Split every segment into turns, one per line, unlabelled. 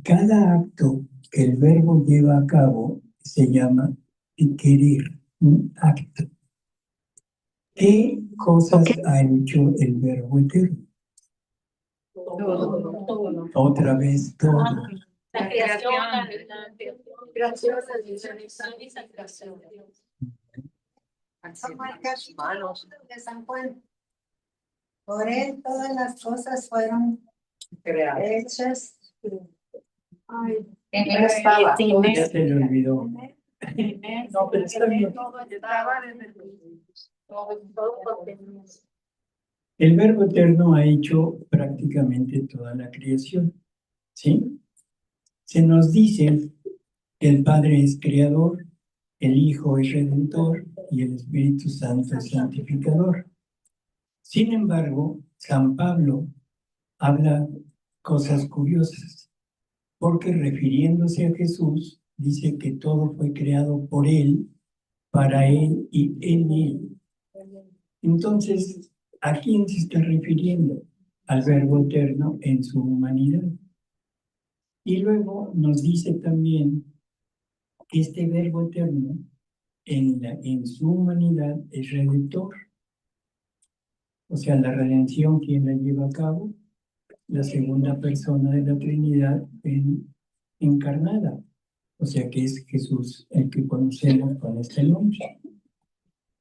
Cada acto que el verbo lleva a cabo se llama querer, un acto. ¿Qué cosas ha hecho el verbo eterno? Otra vez todo.
La creación, la creación, la visualización y la creación.
Como el capítulo de San Juan. Por él todas las cosas fueron hechas. Ay,
En él estaba.
Ya se le olvidó.
No, pero está bien. Todo estaba desde el todo porque
El verbo eterno ha hecho prácticamente toda la creación, ¿sí? Se nos dice que el Padre es creador, el Hijo es redentor y el Espíritu Santo es santificador. Sin embargo, San Pablo habla cosas curiosas, porque refiriéndose a Jesús, dice que todo fue creado por Él, para Él y en Él. Entonces, ¿a quién se está refiriendo? Al Verbo eterno en su humanidad. Y luego nos dice también que este Verbo eterno en su humanidad es redentor. O sea, la redención, ¿quién la lleva a cabo? La segunda persona de la Trinidad encarnada. O sea, que es Jesús, el que conocemos con este nombre.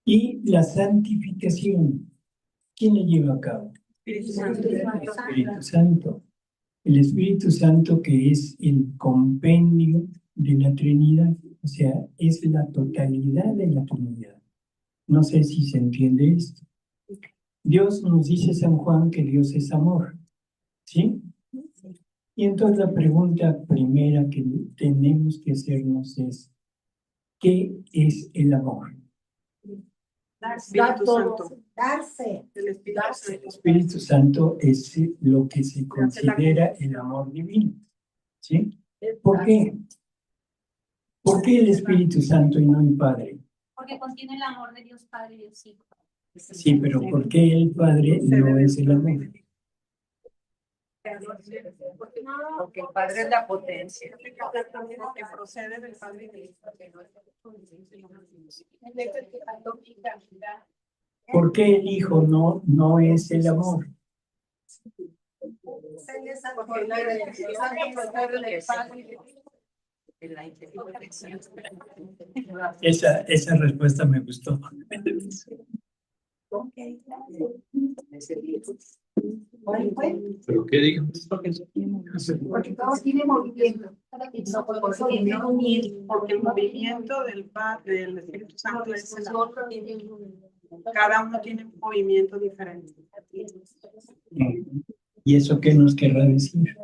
Y la santificación, ¿quién la lleva a cabo?
Espíritu Santo.
El Espíritu Santo. El Espíritu Santo, que es el compendio de la Trinidad, o sea, es la totalidad de la Trinidad. No sé si se entiende esto. Dios nos dice San Juan que Dios es amor, ¿sí? Y entonces la pregunta primera que tenemos que hacernos es, ¿qué es el amor?
Espíritu Santo.
darse.
El Espíritu
El
Santo.
Espíritu Santo es lo que se considera el amor divino, ¿sí? ¿Por qué? ¿Por qué el Espíritu Santo y no el Padre?
Porque contiene el amor de Dios Padre y Dios Hijo.
Sí, pero ¿por qué el Padre no es el amor?
Porque el Padre es la potencia. Porque procede del Padre y del Hijo.
¿Por qué el Hijo no es el amor? Esa respuesta me gustó.
¿Pero qué dijo?
Porque todo tiene movimiento.
Porque el movimiento del Padre, del Espíritu Santo es el amor. Cada uno tiene un movimiento diferente.
¿Y eso qué nos querrá decir?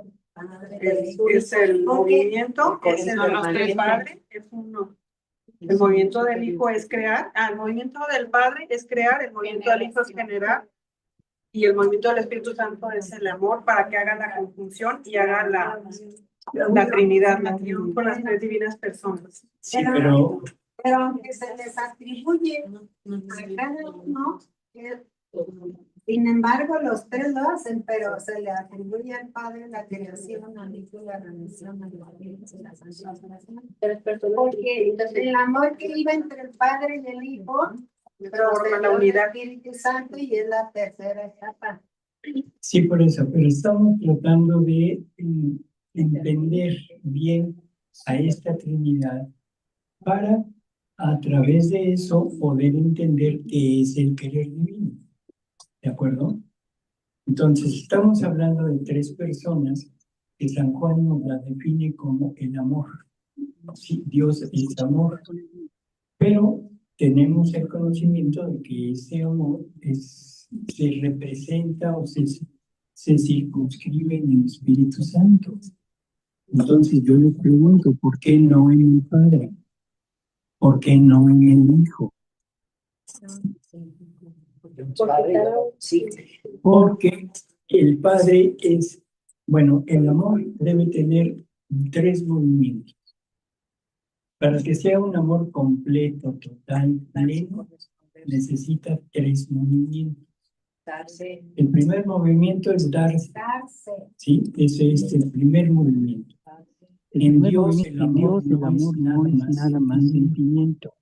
Es el movimiento, es el del Padre, es uno. El movimiento del Hijo es crear, el movimiento del Padre es crear, el movimiento del Hijo es generar, y el movimiento del Espíritu Santo es el amor para que haga la conjunción y haga la Trinidad, la triunfo con las tres divinas personas.
Sí, pero
aunque se les atribuye a cada uno, sin embargo, los tres lo hacen, pero se le atribuye al Padre la creación, al Hijo la redención, al Espíritu y la santificación. Porque el amor que iba entre el Padre y el Hijo
Forma la unidad.
del Espíritu Santo y es la tercera etapa.
sí, por eso, pero estamos tratando de entender bien a esta Trinidad para, a través de eso, poder entender qué es el querer divino. ¿De acuerdo? Entonces, estamos hablando de tres personas que San Juan nos la define como el amor. Sí, Dios es amor, pero tenemos el conocimiento de que ese amor se representa o se circunscribe en el Espíritu Santo. Entonces yo les pregunto, ¿por qué no en el Padre? ¿Por qué no en el Hijo? Porque el Padre es, bueno, el amor debe tener tres movimientos. Para que sea un amor completo, total, pleno, necesita tres movimientos.
Darse.
El primer movimiento es darse,
Darse.
¿sí? Ese es el primer movimiento. En Dios el amor no es nada más sentimiento.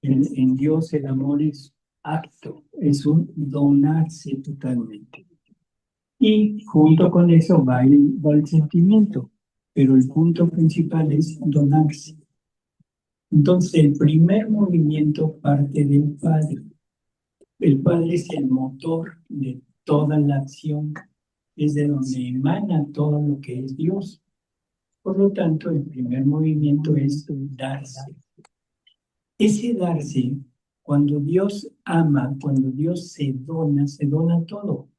En Dios el amor es acto, es un donarse totalmente. Y junto con eso va el sentimiento, pero el punto principal es donarse. Entonces el primer movimiento parte del Padre. El Padre es el motor de toda la acción, es de donde emana todo lo que es Dios. Por lo tanto, el primer movimiento es darse. Ese darse, cuando Dios ama, cuando Dios se dona todo.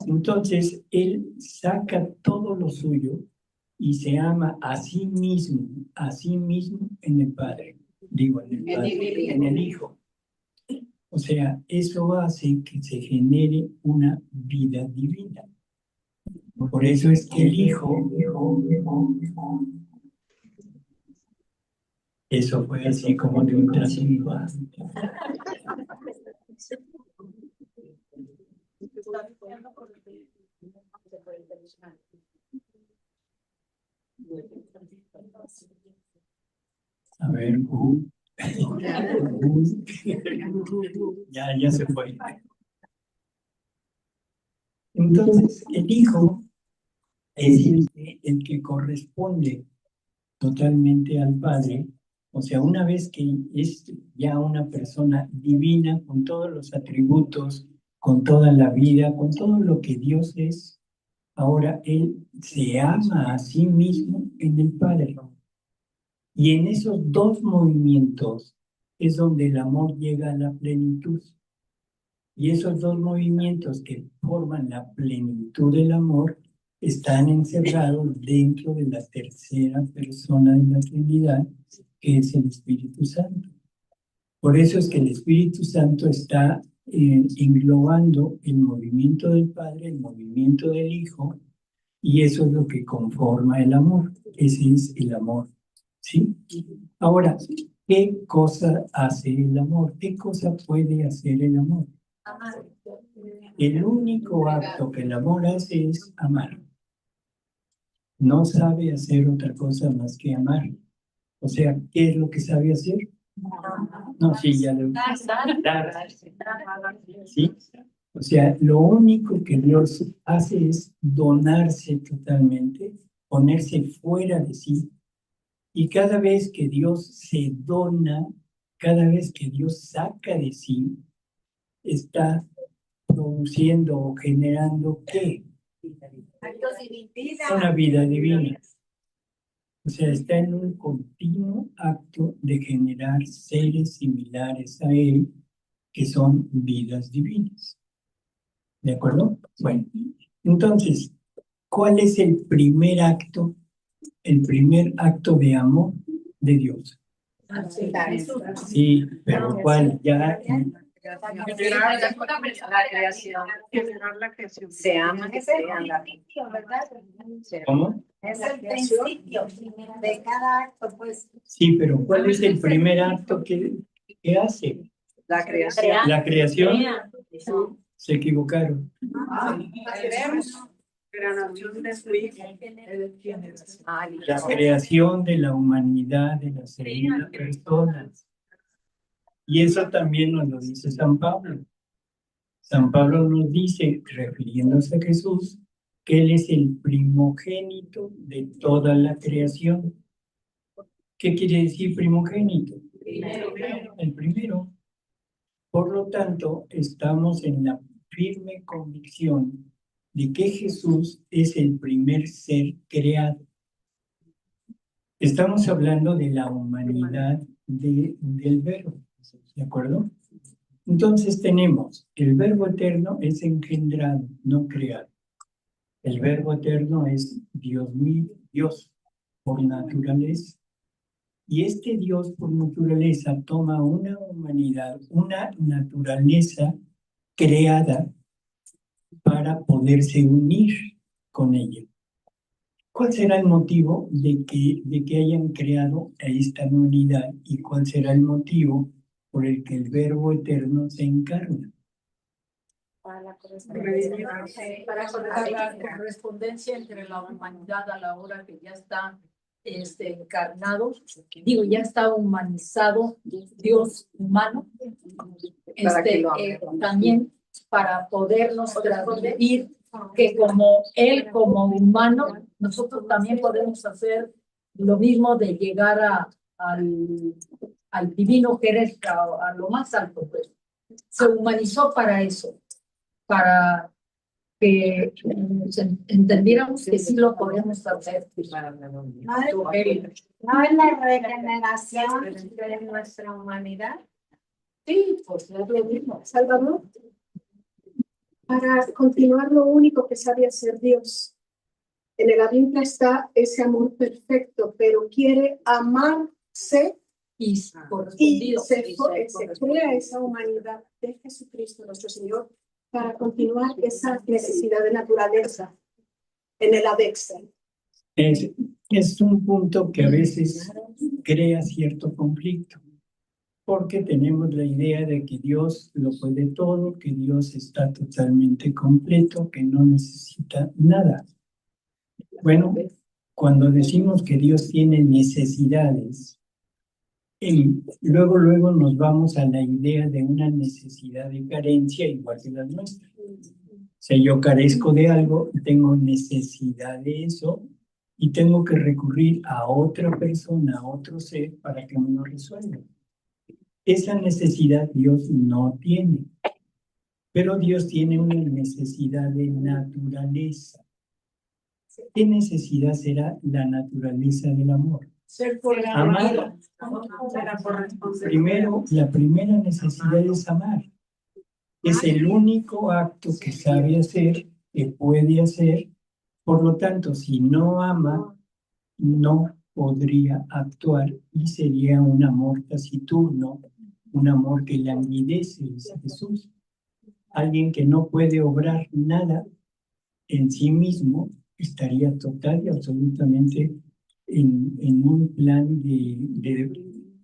Entonces, Él saca todo lo suyo y se ama a sí mismo en el Padre. Digo, en el Padre, en el Hijo. O sea, eso hace que se genere una vida divina. Por eso es que el Hijo, eso fue así como de un trasiego. A ver, ya se fue. Entonces, el Hijo es el que corresponde totalmente al Padre. O sea, una vez que es ya una persona divina con todos los atributos, con toda la vida, con todo lo que Dios es, ahora Él se ama a sí mismo en el Padre. Y en esos dos movimientos es donde el amor llega a la plenitud. Y esos dos movimientos que forman la plenitud del amor están encerrados dentro de la tercera persona de la Trinidad, que es el Espíritu Santo. Por eso es que el Espíritu Santo está englobando el movimiento del Padre, el movimiento del Hijo, y eso es lo que conforma el amor. Ese es el amor, ¿sí? Ahora, ¿qué cosa hace el amor? ¿Qué cosa puede hacer el amor?
Amar.
El único acto que el amor hace es amar. No sabe hacer otra cosa más que amar. O sea, ¿qué es lo que sabe hacer? No, sí, ya lo... Dar. ¿Sí? O sea, lo único que Dios hace es donarse totalmente, ponerse fuera de sí. Y cada vez que Dios se dona, cada vez que Dios saca de sí, está produciendo o generando ¿qué? Una vida divina. O sea, está en un continuo acto de generar seres similares a Él, que son vidas divinas. ¿De acuerdo? Bueno, entonces, ¿cuál es el primer acto? El primer acto de amor de Dios. Sí, pero ¿cuál? Ya...
Generar la creación. Generar la creación.
Se ama que se ama.
¿Cómo?
Es el principio de cada acto, pues.
Sí, pero ¿cuál es el primer acto que hace?
La creación.
La creación. Se equivocaron.
Creación de su hijo.
La creación de la humanidad, de la segunda persona. Y eso también nos lo dice San Pablo. San Pablo nos dice, refiriéndose a Jesús, que Él es el primogénito de toda la creación. ¿Qué quiere decir primogénito? El primero. Por lo tanto, estamos en la firme convicción de que Jesús es el primer ser creado. Estamos hablando de la humanidad del Verbo, ¿de acuerdo? Entonces tenemos, el Verbo eterno es engendrado, no creado. El Verbo eterno es Dios mismo, Dios por naturaleza. Y este Dios por naturaleza toma una humanidad, una naturaleza creada para poderse unir con ella. ¿Cuál será el motivo de que hayan creado esta unidad y cuál será el motivo por el que el Verbo eterno se encarna?
para la
para la correspondencia entre la humanidad a la hora que ya está encarnado, digo, ya está humanizado, Dios humano, también para podernos transmitir que como Él, como humano, nosotros también podemos hacer lo mismo de llegar al divino querer, a lo más alto, pues. Se humanizó para eso, para que entendiéramos que sí lo podemos hacer.
No es la regeneración de nuestra humanidad.
Sí, pues es lo mismo.
Salvador, para continuar lo único que sabe hacer Dios. En el Abintra está ese amor perfecto, pero quiere amarse
Y
y
correspondido.
se crea esa humanidad de Jesucristo nuestro Señor para continuar esa necesidad de naturaleza en el Adextra.
Es un punto que a veces crea cierto conflicto, porque tenemos la idea de que Dios lo puede todo, que Dios está totalmente completo, que no necesita nada. Bueno, cuando decimos que Dios tiene necesidades, luego nos vamos a la idea de una necesidad de carencia igual que las nuestras. O sea, yo carezco de algo, tengo necesidad de eso y tengo que recurrir a otra persona, a otro ser para que me lo resuelva. Esa necesidad Dios no tiene, pero Dios tiene una necesidad de naturaleza. ¿Qué necesidad será la naturaleza del amor?
Ser por
Amar. Primero, la primera necesidad es amar. Es el único acto que sabe hacer, que puede hacer. Por lo tanto, si no ama, no podría actuar y sería un amor taciturno, un amor que languidece, dice Jesús. Alguien que no puede obrar nada en sí mismo estaría total y absolutamente en un plan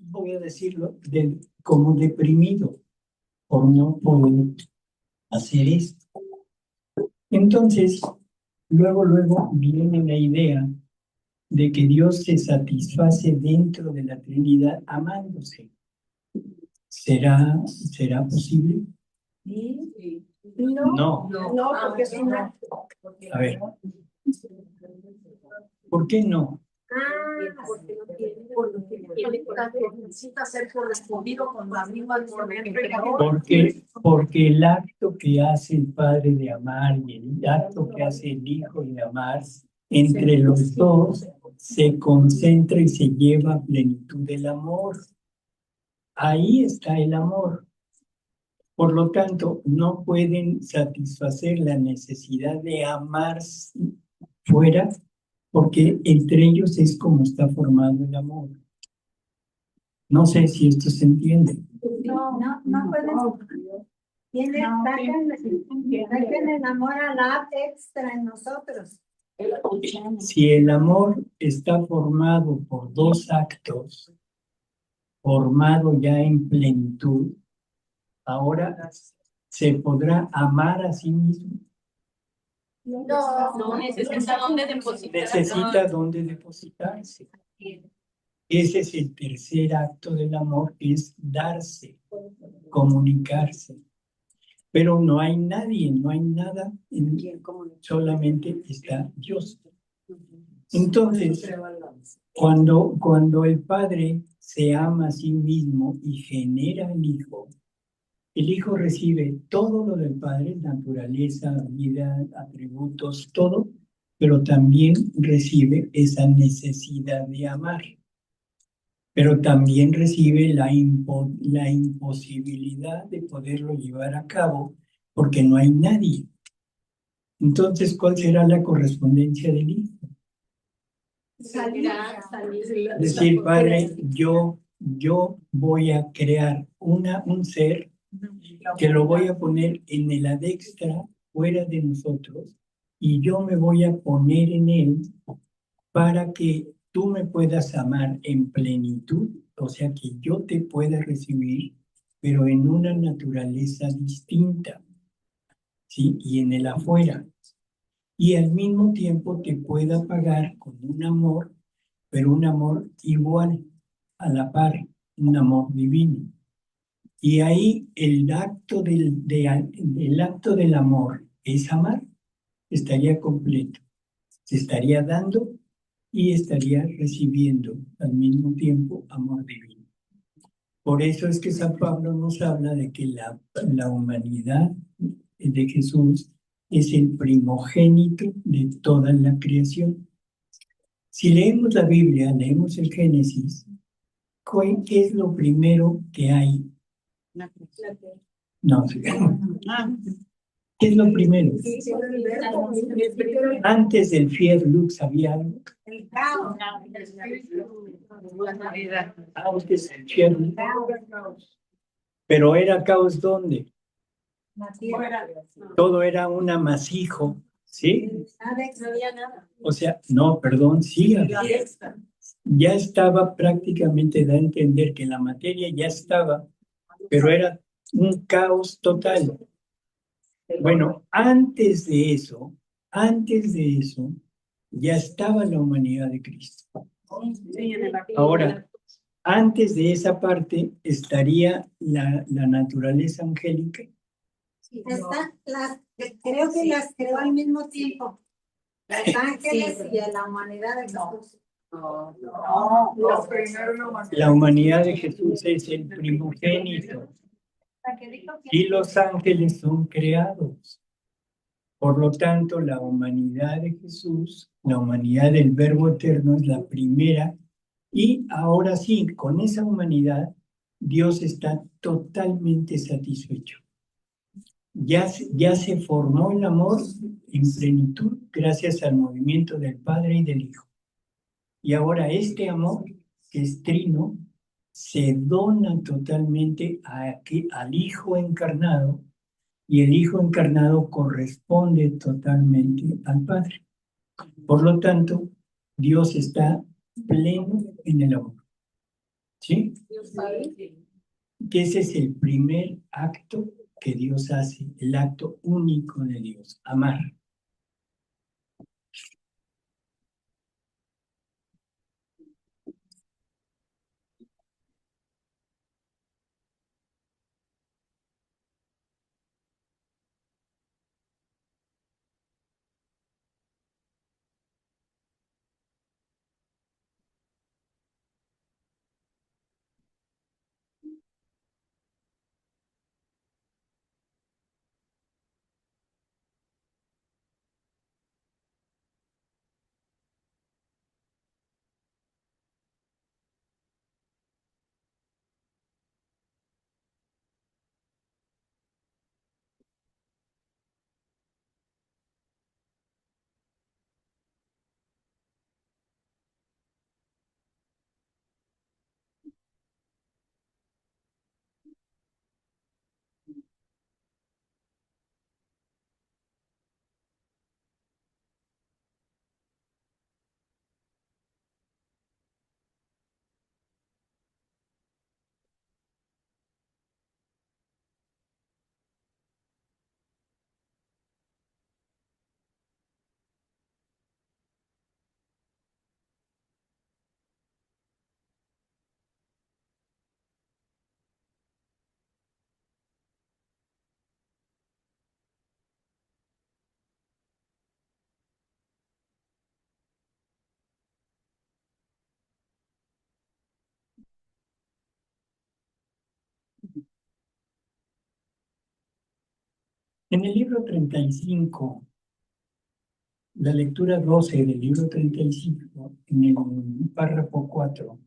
voy a decirlo, como deprimido por no poder hacer esto. Entonces, luego viene la idea de que Dios se satisface dentro de la Trinidad amándose. ¿Será posible? No.
No, porque es una...
A ver, ¿por qué no?
porque necesita ser correspondido con la misma
Porque el acto que hace el Padre de amar y el acto que hace el Hijo de amar, entre los dos se concentra y se lleva a plenitud del amor. Ahí está el amor. Por lo tanto, no pueden satisfacer la necesidad de amar fuera, porque entre ellos es como está formado el amor. No sé si esto se entiende.
No pueden. Saquen el amor a la extra en nosotros.
Si el amor está formado por dos actos, formado ya en plenitud, ahora se podrá amar a sí mismo.
No necesita dónde depositar.
Necesita dónde depositarse. Ese es el tercer acto del amor, que es darse, comunicarse. Pero no hay nadie, no hay nada, solamente está Dios. Entonces, cuando el Padre se ama a sí mismo y genera al Hijo, el Hijo recibe todo lo del Padre, naturaleza, vida, atributos, todo, pero también recibe esa necesidad de amar. Pero también recibe la imposibilidad de poderlo llevar a cabo porque no hay nadie. Entonces, ¿cuál será la correspondencia del Hijo?
Salir.
Decir, Padre, yo voy a crear un ser que lo voy a poner en el adextra, fuera de nosotros, y yo me voy a poner en él para que tú me puedas amar en plenitud, o sea, que yo te pueda recibir, pero en una naturaleza distinta. ¿sí? Y en el afuera. Y al mismo tiempo te pueda pagar con un amor, pero un amor igual, a la par, un amor divino. Y ahí el acto del amor es amar, estaría completo. Se estaría dando y estaría recibiendo al mismo tiempo amor divino. Por eso es que San Pablo nos habla de que la humanidad de Jesús es el primogénito de toda la creación. Si leemos la Biblia, leemos el Génesis, ¿qué es lo primero que hay? No, ¿qué es lo primero? Antes del Fiat Lux había algo.
El caos.
Antes del Fiat Lux. Pero era caos ¿dónde?
La tierra.
Todo era un amasijo, ¿sí?
No había nada.
O sea, no, perdón, sí, ya estaba prácticamente, da a entender que la materia ya estaba, pero era un caos total. Bueno, antes de eso, ya estaba la humanidad de Cristo. Ahora, antes de esa parte estaría la naturaleza angélica.
Creo que las creó al mismo tiempo. Los ángeles y la humanidad de Jesús.
La humanidad de Jesús es el primogénito y los ángeles son creados. Por lo tanto, la humanidad de Jesús, la humanidad del Verbo Eterno es la primera y ahora sí, con esa humanidad, Dios está totalmente satisfecho. Ya se formó el amor en plenitud gracias al movimiento del Padre y del Hijo. Y ahora este amor, que es trino, se dona totalmente al Hijo encarnado y el Hijo encarnado corresponde totalmente al Padre. Por lo tanto, Dios está pleno en el amor. ¿Sí? Que ese es el primer acto que Dios hace, el acto único de Dios, amar. En el libro 35, la lectura 12 del libro 35, en el párrafo 4,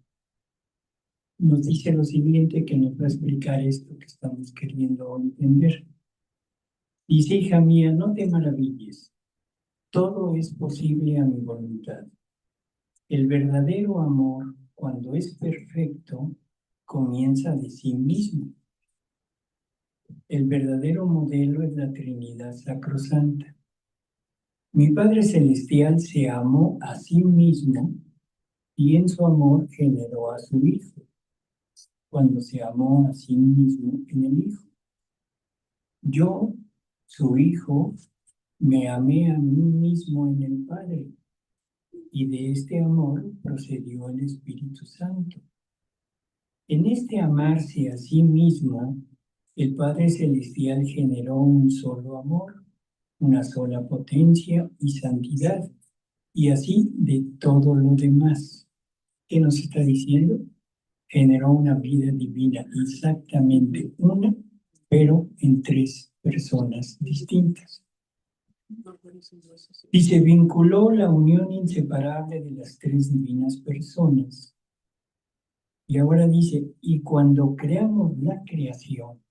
nos dice lo siguiente que nos va a explicar esto que estamos queriendo entender. Dice, hija mía, no te maravilles, todo es posible a mi voluntad. El verdadero amor, cuando es perfecto, comienza de sí mismo. El verdadero modelo es la Trinidad Sacrosanta. Mi Padre Celestial se amó a sí mismo y en su amor generó a su Hijo, cuando se amó a sí mismo en el Hijo. Yo su Hijo, me amé a mí mismo en el Padre, y de este amor procedió el Espíritu Santo. En este amarse a sí mismo, el Padre Celestial generó un solo amor, una sola potencia y santidad, y así de todo lo demás. ¿Qué nos está diciendo? Generó una vida divina, exactamente una, pero en tres personas distintas. Y se vinculó la unión inseparable de las tres divinas personas. Y ahora dice, y cuando creamos la creación,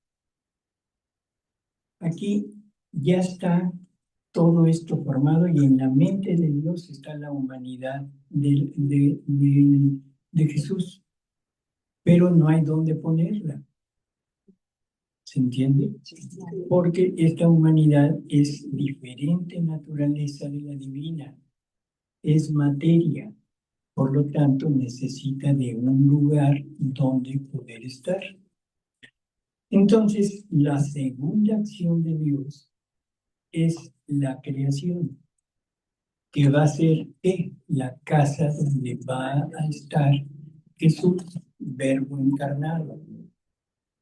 aquí ya está todo esto formado y en la mente de Dios está la humanidad de Jesús, pero no hay dónde ponerla. ¿Se entiende? Porque esta humanidad es diferente naturaleza de la divina, es materia, por lo tanto necesita de un lugar donde poder estar. Entonces, la segunda acción de Dios es la creación, que va a ser la casa donde va a estar Jesús, Verbo encarnado.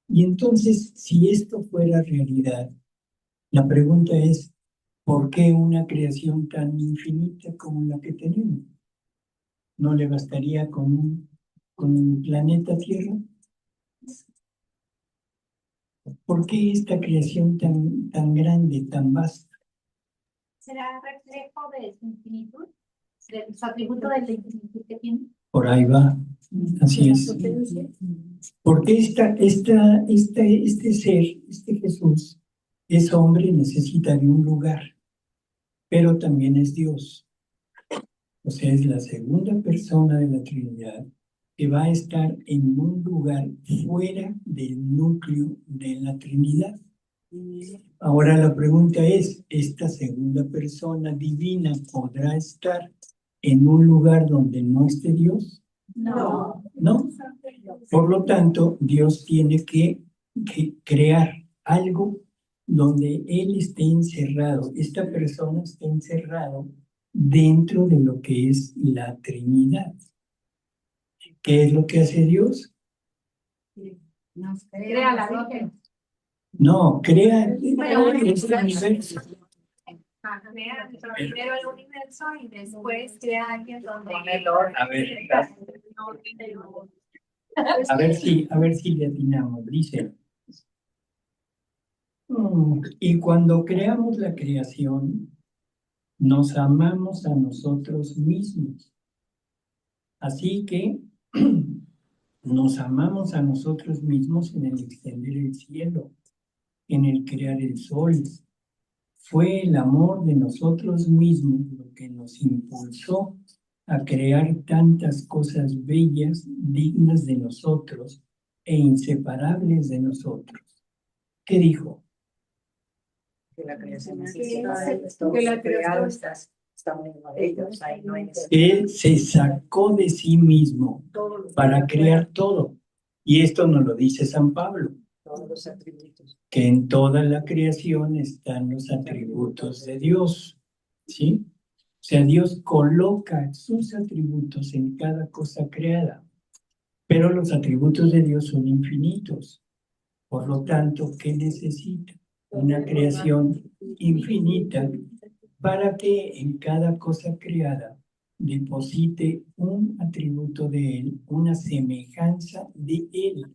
Y entonces, si esto fuera realidad, la pregunta es, ¿por qué una creación tan infinita como la que tenemos? ¿No le bastaría con un planeta Tierra? ¿Por qué esta creación tan grande, tan vasta?
¿Será reflejo de su infinitud? ¿De su atributo de la infinitud que tiene?
Por ahí va, así es. Porque este ser, este Jesús, es hombre y necesita de un lugar, pero también es Dios. O sea, es la segunda persona de la Trinidad que va a estar en un lugar fuera del núcleo de la Trinidad. Ahora la pregunta es, ¿esta segunda persona divina podrá estar en un lugar donde no esté Dios?
No.
No. Por lo tanto, Dios tiene que crear algo donde Él esté encerrado, esta persona esté encerrado dentro de lo que es la Trinidad. ¿Qué es lo que hace Dios?
Crea la Virgen.
No, crea este universo.
Crea primero el universo y después crea a alguien donde...
A ver si le atinamos. Dice, y cuando creamos la creación, nos amamos a nosotros mismos. Así que nos amamos a nosotros mismos en el extender el cielo, en el crear el sol. Fue el amor de nosotros mismos lo que nos impulsó a crear tantas cosas bellas, dignas de nosotros e inseparables de nosotros. ¿Qué dijo?
Que la creación está muy ellos, ahí no hay
Él se sacó de sí mismo para crear todo. Y esto nos lo dice San Pablo.
todos los atributos.
Que en toda la creación están los atributos de Dios, ¿sí? O sea, Dios coloca sus atributos en cada cosa creada, pero los atributos de Dios son infinitos. Por lo tanto, ¿qué necesita? Una creación infinita para que en cada cosa creada deposite un atributo de Él, una semejanza de Él.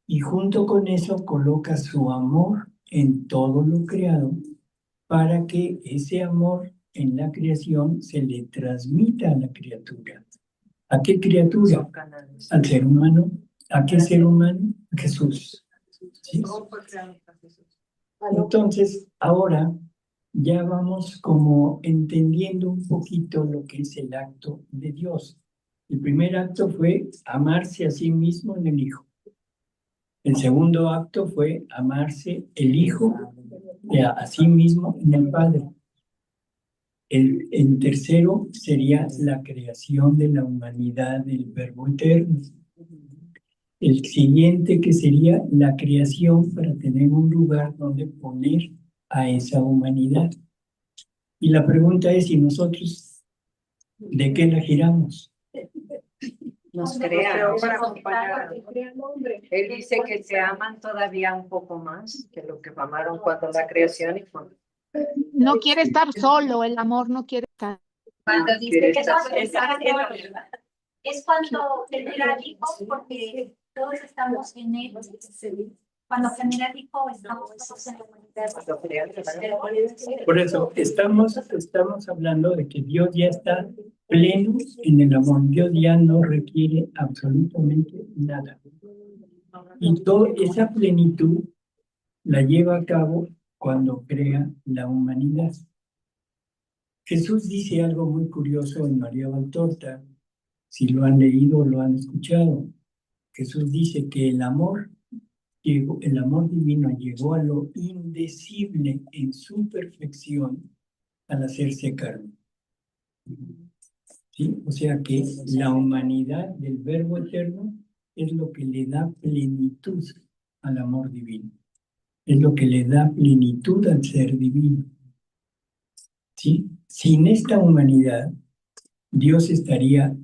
Y junto con eso coloca su amor en todo lo creado para que ese amor en la creación se le transmita a la criatura. ¿A qué criatura? Al ser humano. ¿A qué ser humano? A Jesús. ¿Sí? Entonces, ahora ya vamos como entendiendo un poquito lo que es el acto de Dios. El primer acto fue amarse a sí mismo en el Hijo. El segundo acto fue amarse el Hijo a sí mismo en el Padre. El tercero sería la creación de la humanidad del Verbo eterno. El siguiente que sería la creación para tener un lugar donde poner a esa humanidad. Y la pregunta es, ¿y nosotros de qué la giramos?
Nos
creó
crean.
para acompañar.
Él dice que se aman todavía un poco más que lo que amaron cuando la creación y cuando
No quiere estar solo, el amor no quiere estar.
cuando dice que
Es cuando genera hijos, porque todos estamos en él. Cuando genera hijos, estamos todos en la humanidad.
Por eso estamos hablando de que Dios ya está pleno en el amor. Dios ya no requiere absolutamente nada. Y toda esa plenitud la lleva a cabo cuando crea la humanidad. Jesús dice algo muy curioso en María Valtorta, si lo han leído o lo han escuchado. Jesús dice que el amor divino llegó a lo indecible en su perfección al hacerse carne. ¿Sí? O sea que la humanidad del Verbo Eterno es lo que le da plenitud al amor divino. Es lo que le da plenitud al ser divino. ¿Sí? Sin esta humanidad, Dios estaría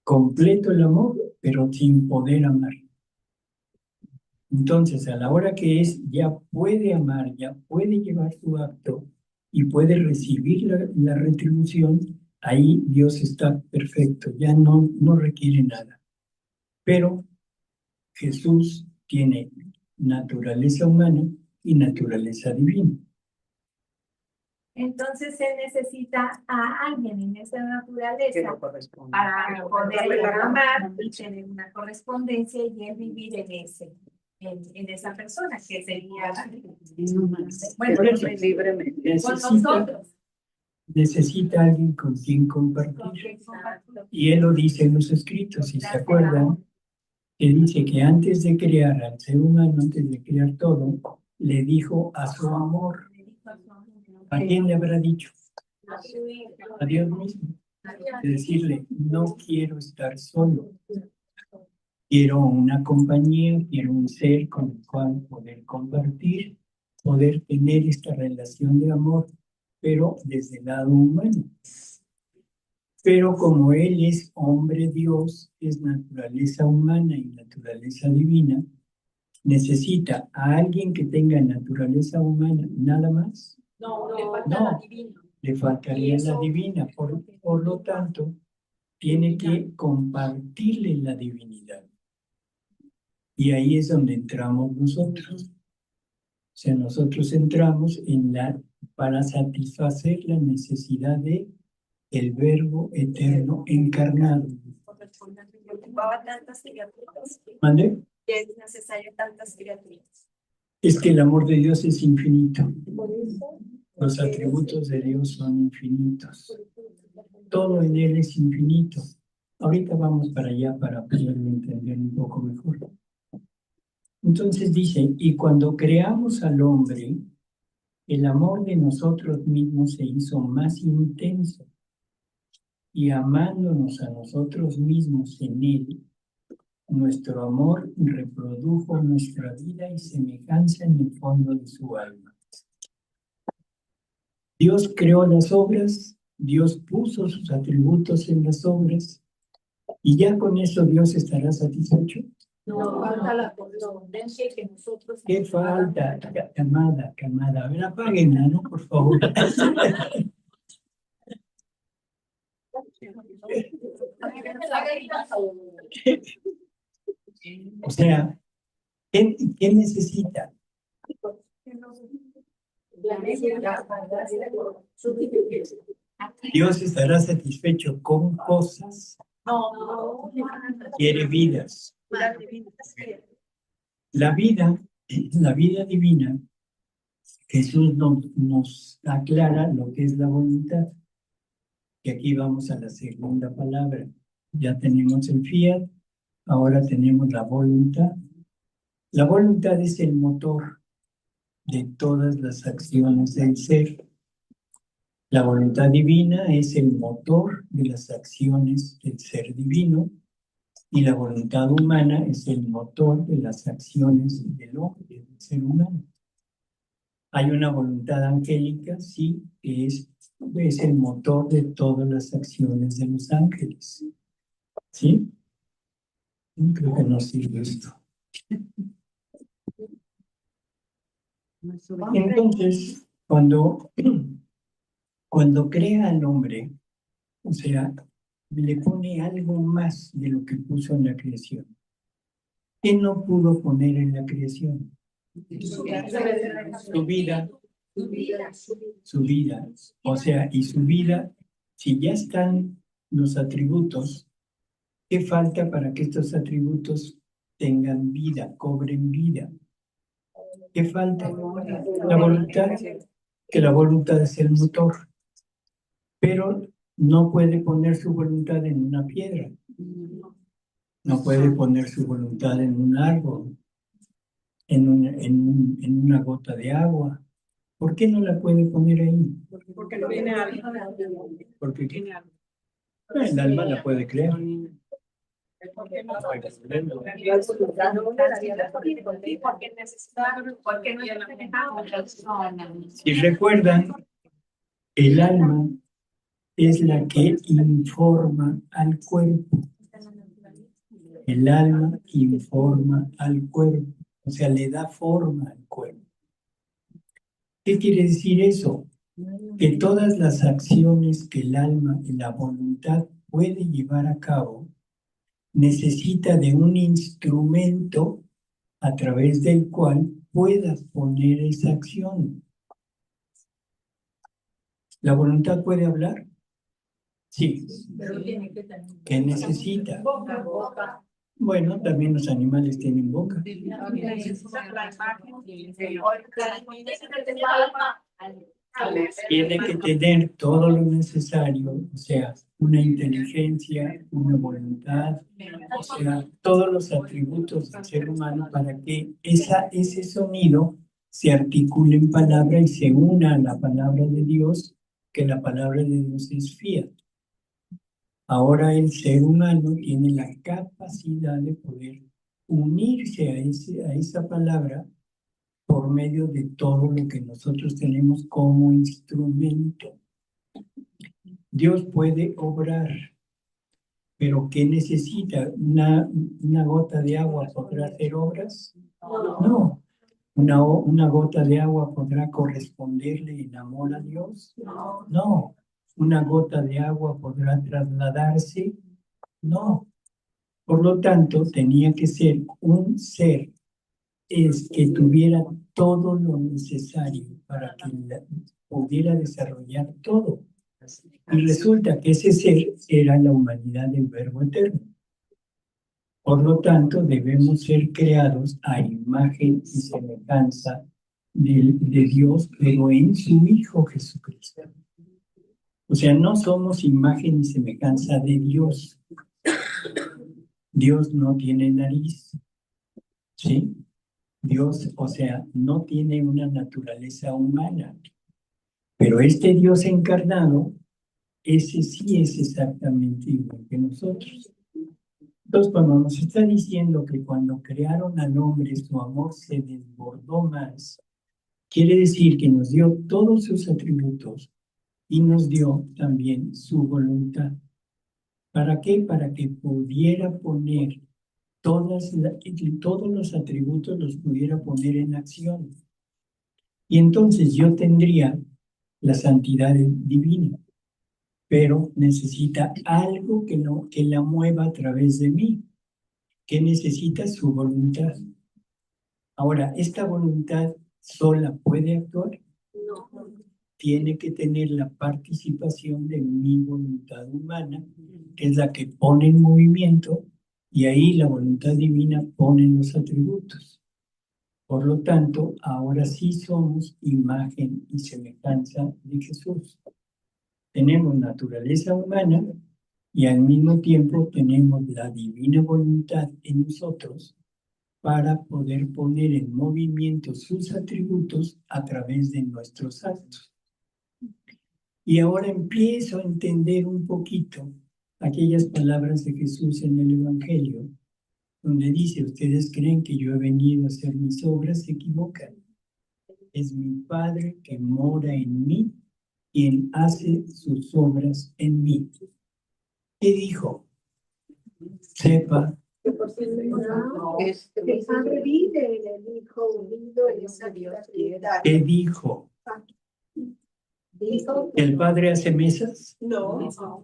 completo el amor, pero sin poder amar. Entonces, a la hora que ya puede amar, ya puede llevar su acto y puede recibir la retribución, ahí Dios está perfecto, ya no requiere nada. Pero Jesús tiene naturaleza humana y naturaleza divina.
Entonces se necesita a alguien en esa
que
naturaleza
no corresponde.
para poder amar y tener una correspondencia y el vivir en esa persona que sería
Por eso,
libremente.
con nosotros.
necesita alguien con quien compartir. Y él lo dice en los escritos, si se acuerdan, que dice que antes de crear al ser humano, antes de crear todo, le dijo a su amor. ¿A quién le habrá dicho? A Dios mismo. De decirle, no quiero estar solo. Quiero una compañía, quiero un ser con el cual poder compartir, poder tener esta relación de amor, pero desde el lado humano. Pero como Él es hombre Dios, es naturaleza humana y naturaleza divina, necesita a alguien que tenga naturaleza humana nada más.
No,
Le faltaría la divina. Por lo tanto, tiene que compartirle la divinidad. Y ahí es donde entramos nosotros. O sea, nosotros entramos para satisfacer la necesidad de el Verbo Eterno encarnado.
Ocupaba tantas criaturas.
¿Mande?
Que es necesario tantas criaturas.
Es que el amor de Dios es infinito. Los atributos de Dios son infinitos. Todo en Él es infinito. Ahorita vamos para allá para poderlo entender un poco mejor. Entonces dice, y cuando creamos al hombre, el amor de nosotros mismos se hizo más intenso. Y amándonos a nosotros mismos en Él, nuestro amor reprodujo nuestra vida y semejanza en el fondo de su alma. Dios creó las obras, Dios puso sus atributos en las obras, y ya con eso Dios estará satisfecho.
No, falta la correspondencia que nosotros.
¿Qué falta, camada? A ver, apáguenla, ¿no? Por favor. O sea, ¿qué necesita? Dios estará satisfecho con cosas. Quiere vidas. La vida divina, Jesús nos aclara lo que es la voluntad. Y aquí vamos a la segunda palabra. Ya tenemos el fiat, ahora tenemos la voluntad. La voluntad es el motor de todas las acciones del ser. La voluntad divina es el motor de las acciones del ser divino y la voluntad humana es el motor de las acciones del hombre, del ser humano. Hay una voluntad angélica, sí, que es el motor de todas las acciones de los ángeles. ¿Sí? Creo que no sirve esto. Entonces, cuando crea al hombre, o sea, le pone algo más de lo que puso en la creación. ¿Qué no pudo poner en la creación? Su vida. Su vida. O sea, y su vida, si ya están los atributos, ¿qué falta para que estos atributos tengan vida, cobren vida? ¿Qué falta? La voluntad, que la voluntad es el motor, pero no puede poner su voluntad en una piedra, no puede poner su voluntad en un árbol, en una gota de agua. ¿Por qué no la puede poner ahí?
Porque no tiene alma.
Porque
Tiene alma.
el alma la puede crear.
Porque no
Si recuerdan, el alma es la que informa al cuerpo. El alma informa al cuerpo, o sea, le da forma al cuerpo. ¿Qué quiere decir eso? Que todas las acciones que el alma y la voluntad puede llevar a cabo necesita de un instrumento a través del cual puedas poner esa acción. ¿La voluntad puede hablar? Sí.
Pero tiene que tener.
¿Qué necesita? Bueno, también los animales tienen boca. Tiene que tener todo lo necesario, o sea, una inteligencia, una voluntad, o sea, todos los atributos del ser humano para que ese sonido se articule en palabra y se una a la palabra de Dios, que la palabra de Dios es fiat. Ahora el ser humano tiene la capacidad de poder unirse a esa palabra por medio de todo lo que nosotros tenemos como instrumento. Dios puede obrar, pero ¿qué necesita? ¿Una gota de agua podrá hacer obras? No. ¿Una gota de agua podrá corresponderle en amor a Dios? No. ¿Una gota de agua podrá trasladarse? No. Por lo tanto, tenía que ser un ser que tuviera todo lo necesario para que pudiera desarrollar todo. Y resulta que ese ser era la humanidad del Verbo Eterno. Por lo tanto, debemos ser creados a imagen y semejanza de Dios, pero en su Hijo Jesucristo. O sea, no somos imagen y semejanza de Dios. Dios no tiene nariz, ¿sí? Dios, o sea, no tiene una naturaleza humana. Pero este Dios encarnado, ese sí es exactamente igual que nosotros. Entonces, cuando nos está diciendo que cuando crearon al hombre su amor se desbordó más, quiere decir que nos dio todos sus atributos y nos dio también su voluntad. ¿Para qué? Para que pudiera poner todos los atributos, los pudiera poner en acción. Y entonces yo tendría la santidad divina, pero necesita algo que la mueva a través de mí, que necesita su voluntad. Ahora, ¿esta voluntad sola puede actuar?
No.
Tiene que tener la participación de mi voluntad humana, que es la que pone en movimiento, y ahí la voluntad divina pone los atributos. Por lo tanto, ahora sí somos imagen y semejanza de Jesús. Tenemos naturaleza humana y al mismo tiempo tenemos la divina voluntad en nosotros para poder poner en movimiento sus atributos a través de nuestros actos. Y ahora empiezo a entender un poquito aquellas palabras de Jesús en el Evangelio, donde dice, ustedes creen que yo he venido a hacer mis obras, se equivocan. es mi Padre que mora en mí, quien hace sus obras en mí. ¿Qué dijo? Sepa.
Que por sí mismo el Padre vive en el Hijo unido en esa vida Trinidad.
¿Qué dijo?
Dijo
¿Que el Padre hace mesas?
No.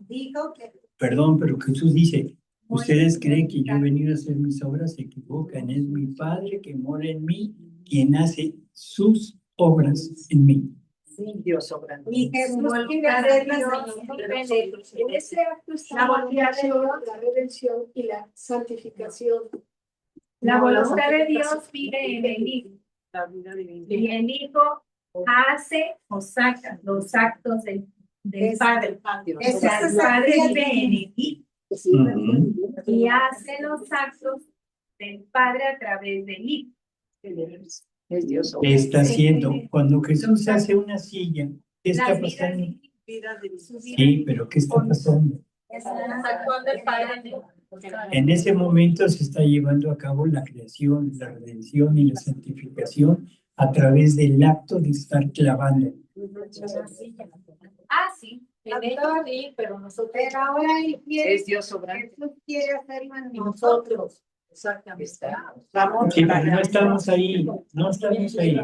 dijo que
Perdón, pero Jesús dice, ustedes creen que yo he venido a hacer mis obras, se equivocan. Es mi Padre que mora en mí, quien hace sus obras en mí.
Dios soberano.
y Jesús quiere
Voluntad de
hacerlas
Dios
en
vive en nosotros.
En ese acto está la creación, la redención y la santificación.
La voluntad de Dios vive en el Hijo.
La vida divina.
Y el Hijo hace o saca los actos del Padre. O sea, el Padre vive en el Hijo y hace los actos del Padre a través del Hijo.
Es Dios
¿Qué está haciendo? Cuando Jesús hace una silla, ¿qué está
Las vidas
pasando?
divinas,
vida divina.
su vida
Sí, pero ¿qué está pasando?
está actuando el Padre.
En ese momento se está llevando a cabo la creación, la redención y la santificación a través del acto de estar clavando.
Ah, sí.
En ellos sí, pero nosotros,
pero ahora él quiere,
Es Dios soberano.
Jesús quiere hacerlo en nosotros.
nosotros, exactamente.
Vamos.
Sí, pero no estamos ahí, no estamos ahí.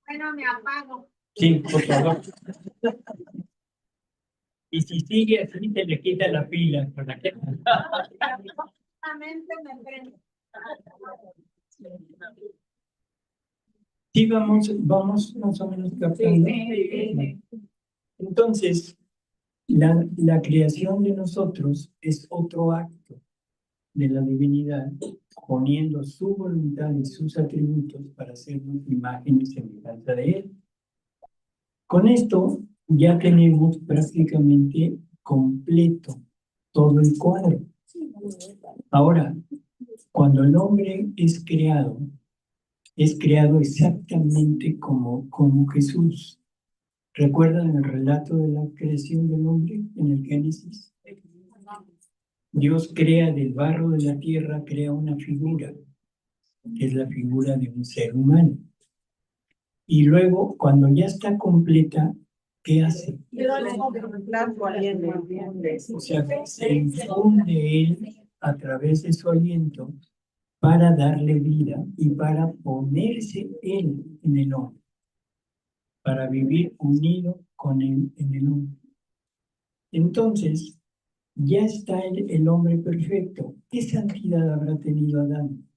Bueno, me apago.
Sí, por favor. Y si sigue así, se le quita la pila. ¿Para qué?
Justamente me prendo.
Sí, vamos más o menos captando. Entonces, la creación de nosotros es otro acto de la divinidad, poniendo su voluntad y sus atributos para hacernos imagen y semejanza de Él. Con esto ya tenemos prácticamente completo todo el cuadro. Ahora, cuando el hombre es creado exactamente como Jesús. ¿Recuerdan el relato de la creación del hombre en el Génesis? Dios crea del barro de la tierra, crea una figura, que es la figura de un ser humano. Y luego, cuando ya está completa, ¿qué hace? O sea, se infunde él a través de su aliento para darle vida y para ponerse él en el hombre, para vivir unido con él en el hombre. Entonces, ya está el hombre perfecto. ¿Qué santidad habrá tenido Adán?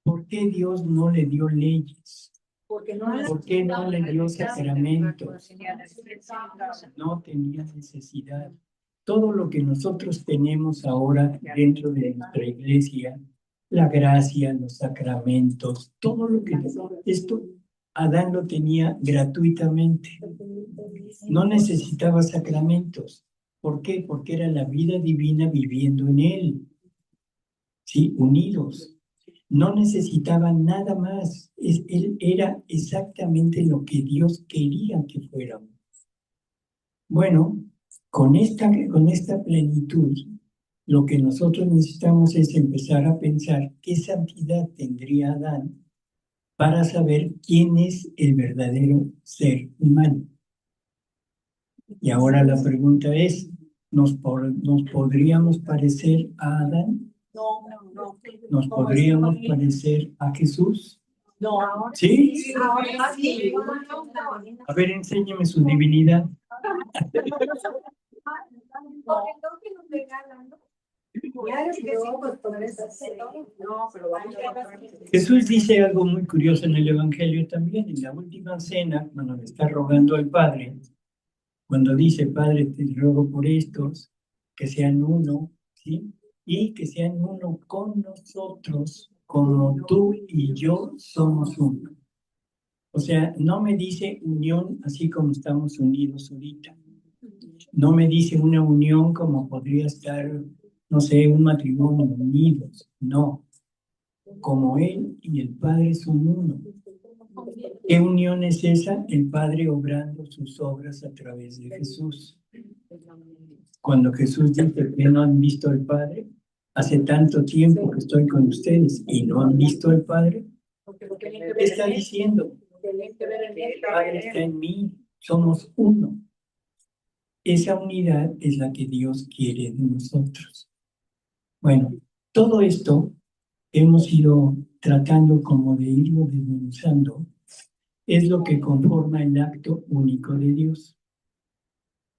¿Por qué Dios no le dio leyes?
Porque no,
¿Por qué no le dio sacramentos? No tenía necesidad. Todo lo que nosotros tenemos ahora dentro de nuestra iglesia, la gracia, los sacramentos, todo lo que esto Adán lo tenía gratuitamente. No necesitaba sacramentos. ¿Por qué? Porque era la vida divina viviendo en él. Sí, unidos. No necesitaba nada más. Él era exactamente lo que Dios quería que fuéramos. Bueno, con esta plenitud, lo que nosotros necesitamos es empezar a pensar qué santidad tendría Adán para saber quién es el verdadero ser humano. Y ahora la pregunta es, ¿nos podríamos parecer a Adán?
No.
¿Nos podríamos parecer a Jesús?
No.
¿Sí?
Ahora sí.
A ver, enséñeme su divinidad.
No, pero vamos a
Jesús dice algo muy curioso en el Evangelio también. En la última cena, cuando le está rogando al Padre, cuando dice, Padre, te ruego por estos, que sean uno, ¿sí? Y que sean uno con nosotros, como tú y yo somos uno. O sea, no me dice unión así como estamos unidos ahorita. No me dice una unión como podría estar, no sé, un matrimonio unidos. No. Como Él y el Padre son uno. ¿Qué unión es esa? El Padre obrando sus obras a través de Jesús. Cuando Jesús dice que no han visto al Padre, hace tanto tiempo que estoy con ustedes y no han visto al Padre, ¿Qué está diciendo? El Padre está en mí, somos uno. Esa unidad es la que Dios quiere de nosotros. Bueno, todo esto hemos ido tratando como de irlo desmenuzando, es lo que conforma el acto único de Dios.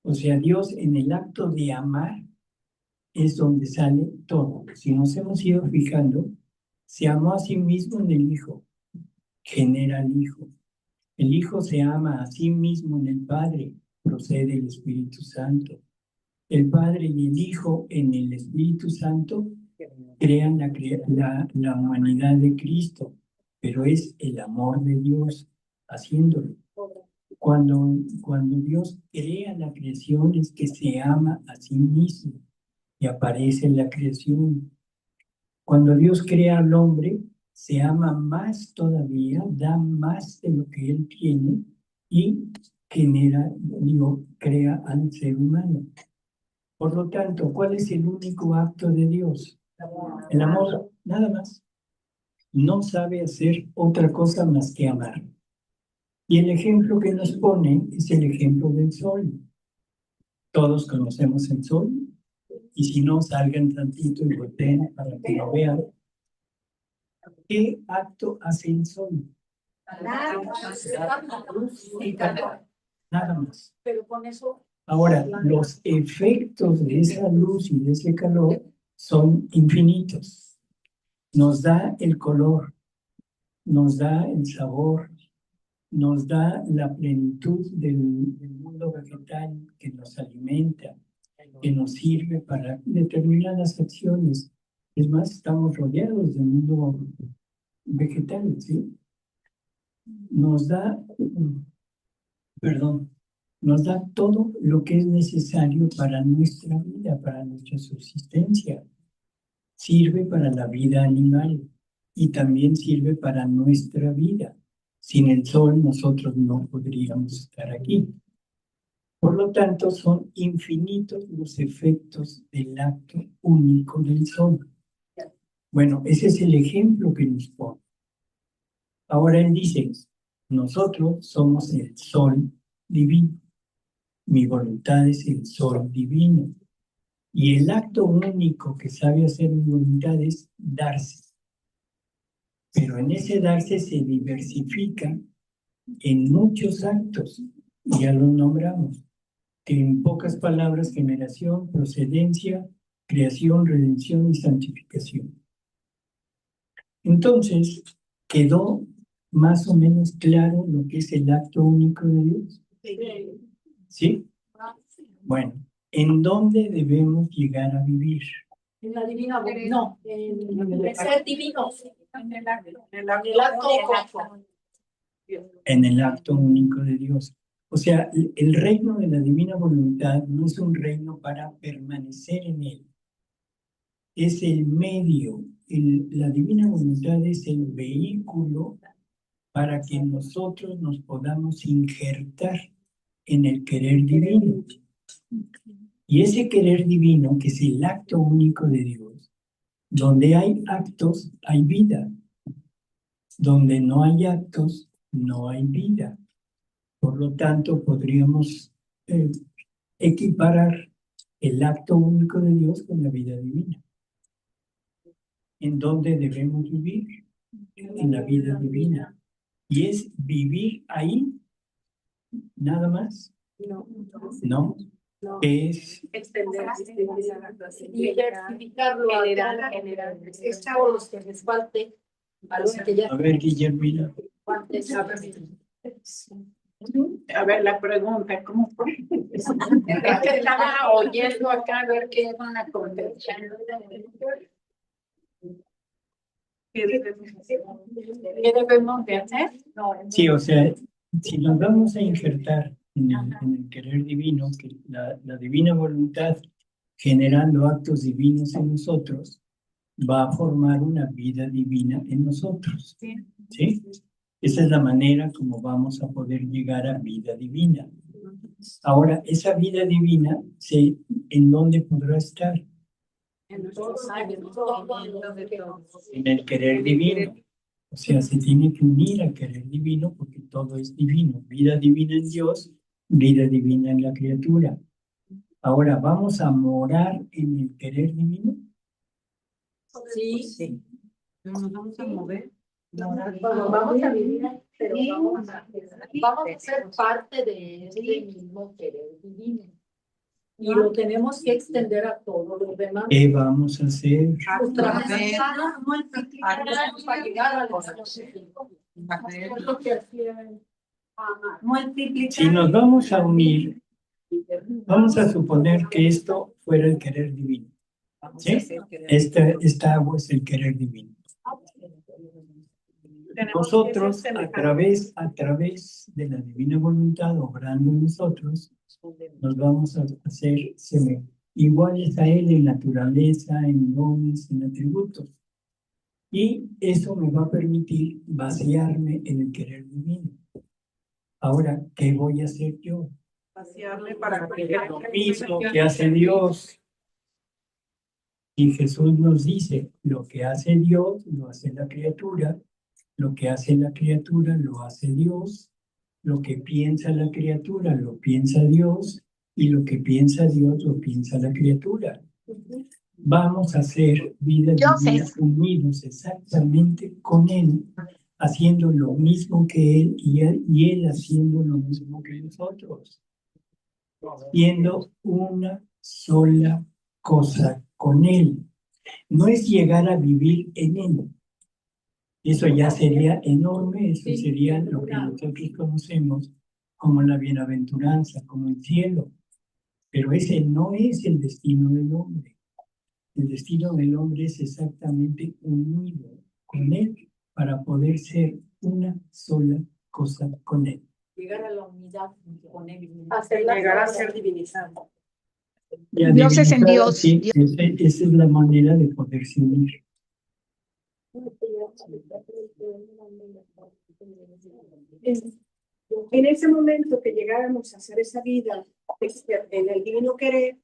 O sea, Dios en el acto de amar es donde sale todo. Si nos hemos ido fijando, se amó a sí mismo en el Hijo, genera al Hijo. El Hijo se ama a sí mismo en el Padre, procede el Espíritu Santo. El Padre y el Hijo en el Espíritu Santo crean la humanidad de Cristo, pero es el amor de Dios haciéndolo. Cuando Dios crea la creación es que se ama a sí mismo y aparece en la creación. Cuando Dios crea al hombre, se ama más todavía, da más de lo que él tiene y crea al ser humano. Por lo tanto, ¿cuál es el único acto de Dios? El amor, nada más. No sabe hacer otra cosa más que amar. Y el ejemplo que nos pone es el ejemplo del sol. Todos conocemos el sol, y si no, salgan tantito y volteen para que lo vean. ¿Qué acto hace el sol? Nada más.
Pero con eso.
Ahora, los efectos de esa luz y de ese calor son infinitos. Nos da el color, nos da el sabor, nos da la plenitud del mundo vegetal que nos alimenta, que nos sirve para determinadas acciones. Es más, estamos rodeados del mundo vegetal, ¿sí? Nos da todo lo que es necesario para nuestra vida, para nuestra subsistencia. Sirve para la vida animal y también sirve para nuestra vida. Sin el sol nosotros no podríamos estar aquí. Por lo tanto, son infinitos los efectos del acto único del sol. Bueno, ese es el ejemplo que nos pone. Ahora él dice, nosotros somos el sol divino. Mi voluntad es el sol divino. Y el acto único que sabe hacer mi voluntad es darse. Pero en ese darse se diversifica en muchos actos. Y ya los nombramos. En pocas palabras, generación, procedencia, creación, redención y santificación. Entonces, ¿quedó más o menos claro lo que es el acto único de Dios? ¿Sí? Bueno, ¿en dónde debemos llegar a vivir?
En la divina voluntad. No, en el ser divino.
En el acto único de Dios. O sea, el reino de la divina voluntad no es un reino para permanecer en él. Es el medio. La divina voluntad es el vehículo para que nosotros nos podamos injertar en el querer divino. Y ese querer divino, que es el acto único de Dios, donde hay actos, hay vida. Donde no hay actos, no hay vida. Por lo tanto, podríamos equiparar el acto único de Dios con la vida divina. ¿En dónde debemos vivir? En la vida divina. Y es vivir ahí, nada más. No. Es
diversificarlo general. Es todos los que les falte. A los que ya.
A ver, Guillermina.
A ver, la pregunta, ¿cómo fue?
Estaba oyendo acá a ver qué van a contestar.
¿Qué debemos de hacer?
Sí, o sea, si nos vamos a injertar en el querer divino, que la divina voluntad generando actos divinos en nosotros, va a formar una vida divina en nosotros. ¿Sí? Esa es la manera como vamos a poder llegar a vida divina. Ahora, esa vida divina, ¿en dónde podrá estar? En el querer divino. O sea, se tiene que unir al querer divino porque todo es divino. Vida divina en Dios, vida divina en la criatura. Ahora, ¿vamos a morar en el querer divino?
Sí.
Nos vamos a mover.
Vamos a vivir, pero vamos a ser parte de este mismo querer divino. Y lo tenemos que extender a todos los demás.
¿Qué vamos a hacer?
Trabajar, multiplicar para llegar a los
Multiplicar.
Si nos vamos a unir, vamos a suponer que esto fuera el querer divino. ¿Sí? Esta agua es el querer divino. Nosotros, a través de la divina voluntad, obrando en nosotros, nos vamos a hacer iguales a Él en naturaleza, en dones, en atributos. Y eso me va a permitir vaciarme en el querer divino. Ahora, ¿qué voy a hacer yo?
Vaciarme para
Lo mismo que hace Dios. Y Jesús nos dice, lo que hace Dios, lo hace la criatura. Lo que hace la criatura, lo hace Dios. Lo que piensa la criatura, lo piensa Dios. Y lo que piensa Dios, lo piensa la criatura. Vamos a hacer vida divina unidos exactamente con Él, haciendo lo mismo que Él y Él haciendo lo mismo que nosotros. Siendo una sola cosa con Él. No es llegar a vivir en Él. Eso ya sería enorme, eso sería lo que nosotros conocemos como la bienaventuranza, como el cielo. Pero ese no es el destino del hombre. El destino del hombre es exactamente unido con Él para poder ser una sola cosa con Él.
Llegar a la unidad con Él.
Llegar a ser divinizado.
Dios es en Dios.
Sí, esa es la manera de poderse unir.
En ese momento que llegáramos a hacer esa vida en el divino querer,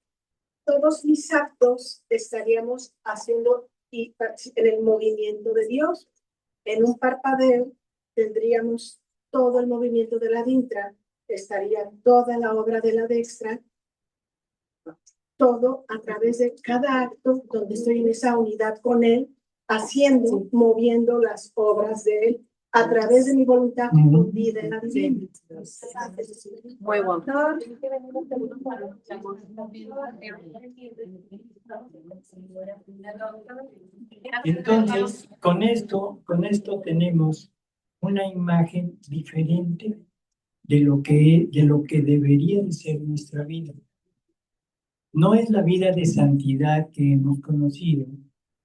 todos mis actos estaríamos haciendo en el movimiento de Dios. En un parpadeo tendríamos todo el movimiento de la dintra, estaría toda la obra de la dextra, todo a través de cada acto donde estoy en esa unidad con Él, haciendo, moviendo las obras de Él a través de mi voluntad fundida en la divina.
Muy bueno.
Entonces, con esto tenemos una imagen diferente de lo que debería de ser nuestra vida. No es la vida de santidad que hemos conocido,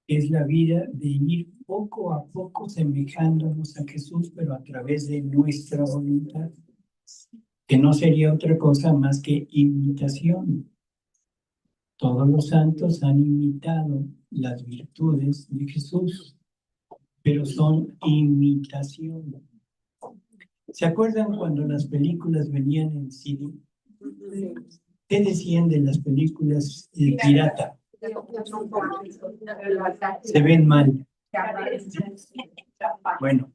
es la vida de ir poco a poco semejándonos a Jesús, pero a través de nuestra voluntad, que no sería otra cosa más que imitación. Todos los santos han imitado las virtudes de Jesús, pero son imitación. ¿Se acuerdan cuando las películas venían en CD? ¿Qué decían de las películas pirata? Se ven mal. Bueno,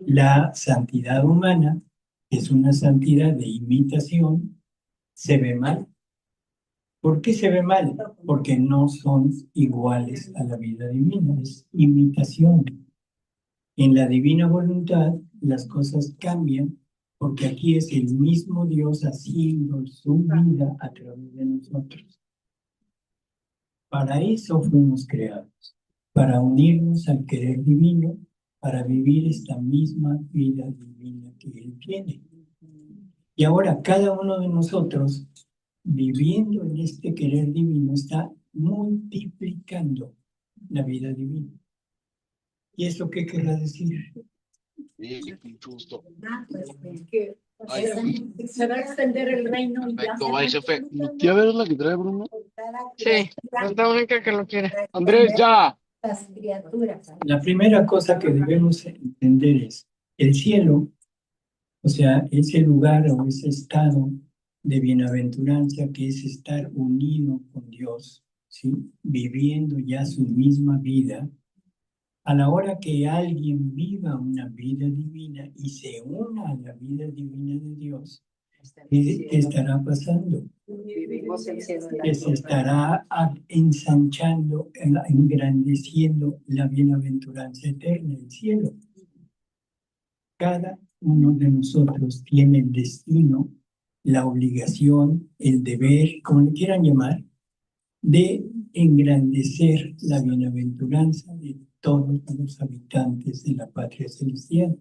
la santidad humana es una santidad de imitación, se ve mal. ¿Por qué se ve mal? Porque no son iguales a la vida divina, es imitación. En la divina voluntad las cosas cambian porque aquí es el mismo Dios haciendo su vida a través de nosotros. Para eso fuimos creados, para unirnos al querer divino, para vivir esta misma vida divina que Él tiene. Y ahora cada uno de nosotros, viviendo en este querer divino, está multiplicando la vida divina. ¿Y eso qué querrá decir?
Sí, justo.
Que se va a extender el reino.
Perfecto, bye, jefe. ¿Quieres ver la que trae Bruno?
Sí, es la única que lo quiere.
Andrés, ya.
Las criaturas.
La primera cosa que debemos entender es el cielo, o sea, ese lugar o ese estado de bienaventuranza que es estar unido con Dios, ¿sí? Viviendo ya su misma vida, A la hora que alguien viva una vida divina y se una a la vida divina de Dios, ¿qué estará pasando?
Vivimos el cielo en la
Que se
tierra.
estará ensanchando, engrandeciendo la bienaventuranza eterna, el cielo. Cada uno de nosotros tiene el destino, la obligación, el deber, como le quieran llamar, de engrandecer la bienaventuranza de todos los habitantes de la patria celestial,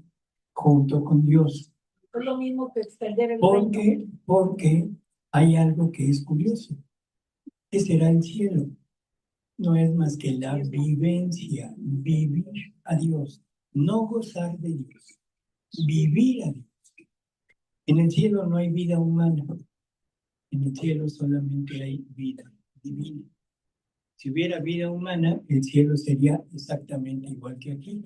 junto con Dios.
Es lo mismo que extender el reino.
Porque hay algo que es curioso. ¿Qué será el cielo? No es más que la vivencia, vivir a Dios, no gozar de Dios, vivir a Dios. En el cielo no hay vida humana, en el cielo solamente hay vida divina. Si hubiera vida humana, el cielo sería exactamente igual que aquí.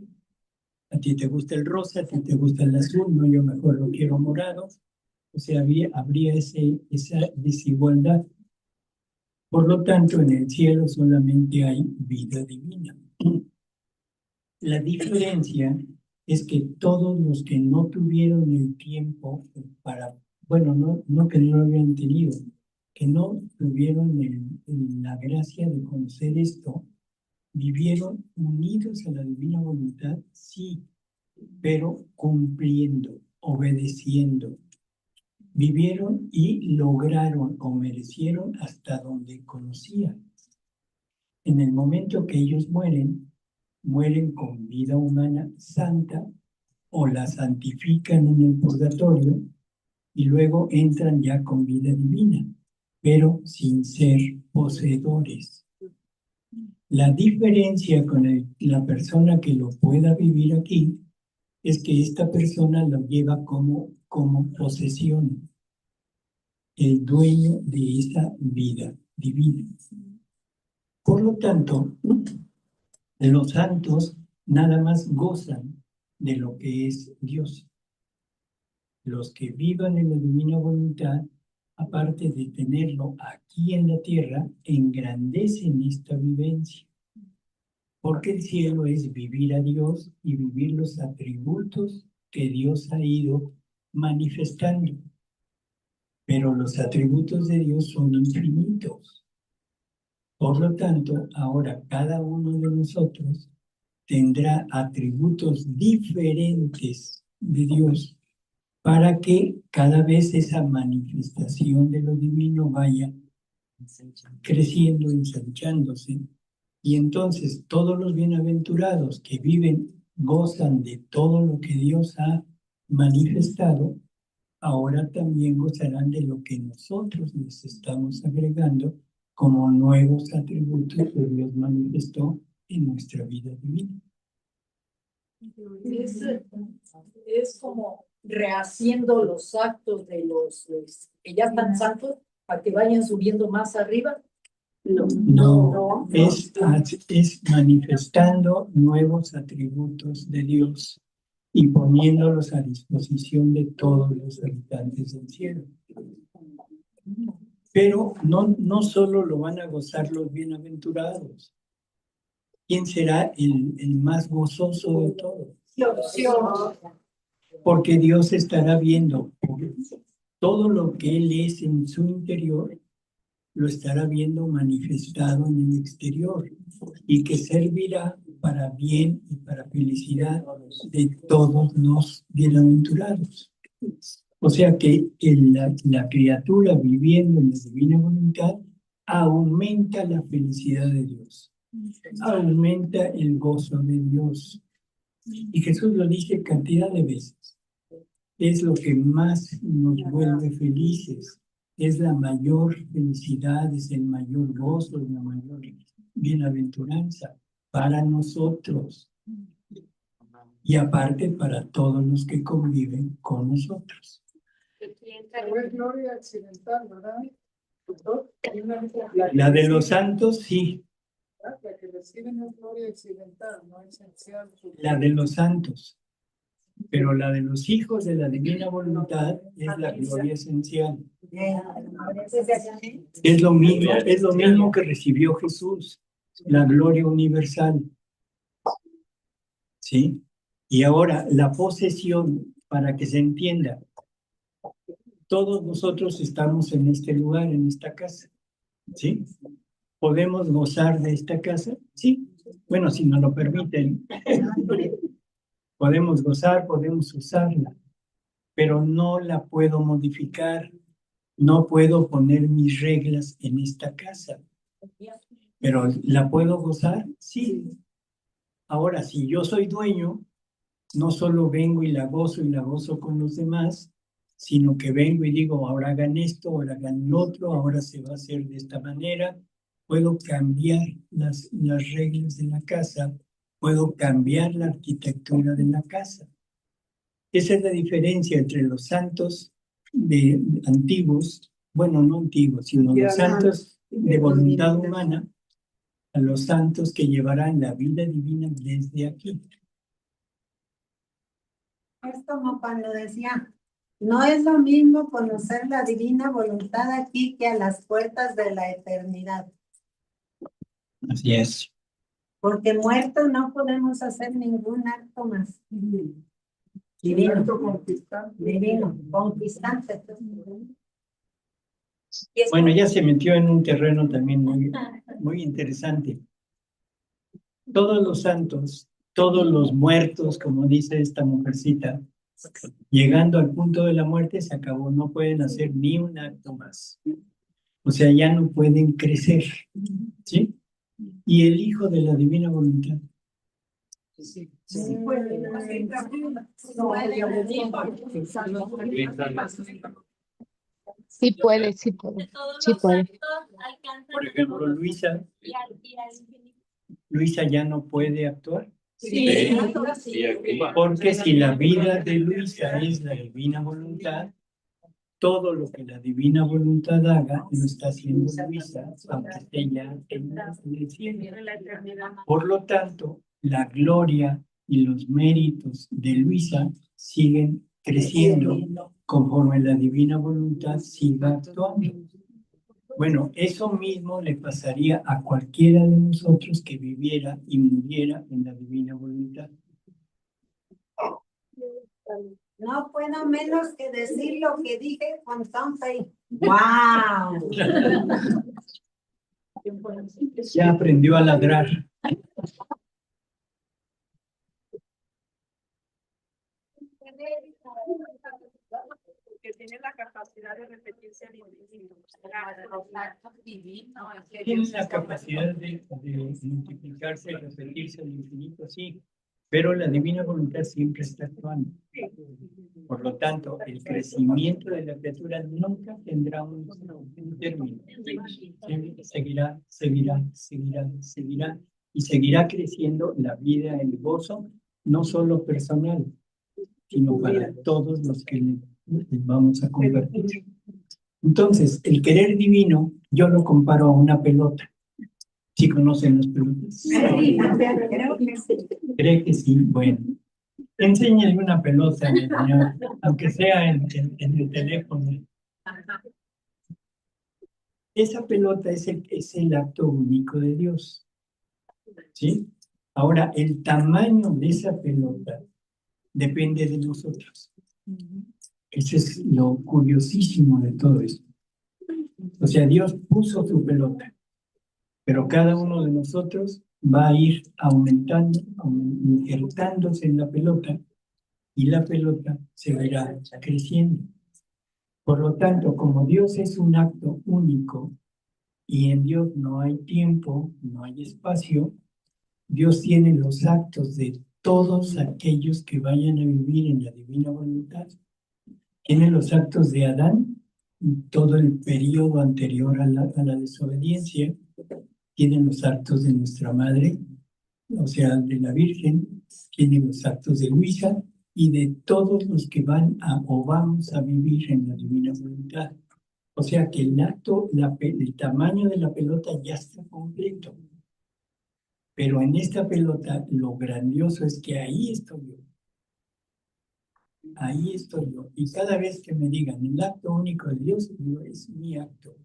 A ti te gusta el rosa, a ti te gusta el azul, no, yo mejor lo quiero morado. O sea, habría esa desigualdad. Por lo tanto, en el cielo solamente hay vida divina. La diferencia es que todos los que no tuvieron el tiempo para, bueno, no que no lo habían tenido, que no tuvieron la gracia de conocer esto, vivieron unidos a la divina voluntad, sí, pero cumpliendo, obedeciendo. Vivieron y lograron o merecieron hasta donde conocían. En el momento que ellos mueren, mueren con vida humana santa o la santifican en el purgatorio y luego entran ya con vida divina, pero sin ser poseedores. La diferencia con la persona que lo pueda vivir aquí es que esta persona lo lleva como posesión, el dueño de esa vida divina. Por lo tanto, los santos nada más gozan de lo que es Dios. Los que vivan en la divina voluntad, aparte de tenerlo aquí en la tierra, engrandecen esta vivencia. Porque el cielo es vivir a Dios y vivir los atributos que Dios ha ido manifestando. Pero los atributos de Dios son infinitos. Por lo tanto, ahora cada uno de nosotros tendrá atributos diferentes de Dios para que cada vez esa manifestación de lo divino vaya creciendo, ensanchándose. Y entonces todos los bienaventurados que viven, gozan de todo lo que Dios ha manifestado, ahora también gozarán de lo que nosotros les estamos agregando como nuevos atributos que Dios manifestó en nuestra vida divina.
Es como rehaciendo los actos de los que ya están santos para que vayan subiendo más arriba.
No, es manifestando nuevos atributos de Dios y poniéndolos a disposición de todos los habitantes del cielo. Pero no solo lo van a gozar los bienaventurados. ¿Quién será el más gozoso de todos? Porque Dios estará viendo todo lo que Él es en su interior, lo estará viendo manifestado en el exterior y que servirá para bien y para felicidad de todos los bienaventurados. O sea que la criatura viviendo en la divina voluntad aumenta la felicidad de Dios, aumenta el gozo de Dios. Y Jesús lo dice cantidad de veces. Es lo que más nos vuelve felices. Es la mayor felicidad, es el mayor gozo, es la mayor bienaventuranza para nosotros. Y aparte para todos los que conviven con nosotros.
Es gloria accidental, ¿verdad?
La de los santos, sí.
La que reciben es gloria accidental, no esencial.
La de los santos. Pero la de los hijos de la divina voluntad es la gloria esencial. Es lo mismo que recibió Jesús, la gloria universal. ¿sí? Y ahora, la posesión, para que se entienda, todos nosotros estamos en este lugar, en esta casa, ¿sí? ¿Podemos gozar de esta casa? Sí. Bueno, si nos lo permiten, podemos gozar, podemos usarla, pero no la puedo modificar, no puedo poner mis reglas en esta casa. ¿Pero la puedo gozar? Sí. Ahora, si yo soy dueño, no solo vengo y la gozo con los demás, sino que vengo y digo, ahora hagan esto, ahora hagan lo otro, ahora se va a hacer de esta manera. Puedo cambiar las reglas de la casa, puedo cambiar la arquitectura de la casa. Esa es la diferencia entre los santos antiguos, bueno, no antiguos, sino los santos de voluntad humana, a los santos que llevarán la vida divina desde aquí.
Es como cuando decía, no es lo mismo conocer la divina voluntad aquí que a las puertas de la eternidad.
Así es.
Porque muerto no podemos hacer ningún acto más. Divino, conquistante.
Bueno, ya se metió en un terreno también muy interesante. Todos los santos, todos los muertos, como dice esta mujercita, llegando al punto de la muerte se acabó, no pueden hacer ni un acto más. O sea, ya no pueden crecer, ¿sí? Y el Hijo de la Divina Voluntad.
Sí.
Sí puede, sí puede, sí puede.
Por ejemplo, Luisa ya no puede actuar.
Sí.
Porque si la vida de Luisa es la divina voluntad, todo lo que la divina voluntad haga lo está haciendo Luisa, aunque esté ya en el cielo. Por lo tanto, la gloria y los méritos de Luisa siguen creciendo conforme la divina voluntad siga actuando. Bueno, eso mismo le pasaría a cualquiera de nosotros que viviera y muriera en la divina voluntad.
No puedo menos que decir lo que dije con Tom Pei. ¡Wow!
Ya aprendió a ladrar.
Que tiene la capacidad de repetirse al infinito.
Tiene la capacidad de multiplicarse y repetirse al infinito, sí, pero la divina voluntad siempre está actuando. Por lo tanto, el crecimiento de la criatura nunca tendrá un término. Seguirá y seguirá creciendo la vida, el gozo, no solo personal, sino para todos los que le vamos a compartir. Entonces, el querer divino, yo lo comparo a una pelota. ¿Sí conocen las pelotas?
Sí, creo que sí.
¿Cree que sí? Bueno, enséñale una pelota, mi señor, aunque sea en el teléfono. Esa pelota es el acto único de Dios. ¿Sí? Ahora, el tamaño de esa pelota depende de nosotros. Eso es lo curiosísimo de todo esto. O sea, Dios puso su pelota, pero cada uno de nosotros va a ir aumentando, injertándose en la pelota, y la pelota seguirá creciendo. Por lo tanto, como Dios es un acto único, y en Dios no hay tiempo, no hay espacio, Dios tiene los actos de todos aquellos que vayan a vivir en la divina voluntad. Tiene los actos de Adán, todo el periodo anterior a la desobediencia. Tiene los actos de nuestra madre, o sea, de la Virgen. Tiene los actos de Luisa y de todos los que van o vamos a vivir en la divina voluntad. O sea que el acto, el tamaño de la pelota ya está completo. Pero en esta pelota lo grandioso es que ahí estoy yo. Ahí estoy yo. Y cada vez que me digan el acto único de Dios, digo, es mi acto.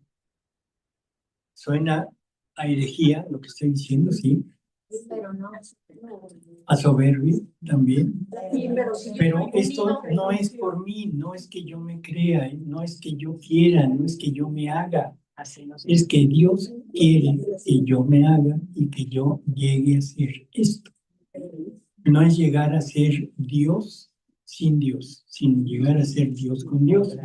Suena a herejía lo que estoy diciendo, sí,
Pero no.
a soberbia también.
Sí, pero si yo
Pero
estoy
esto
unido,
no es por mí, no es que yo me crea, no es que yo quiera, no es que yo me haga. Es que Dios quiere que yo me haga y que yo llegue a ser esto. No es llegar a ser Dios, sino llegar a ser Dios con Dios.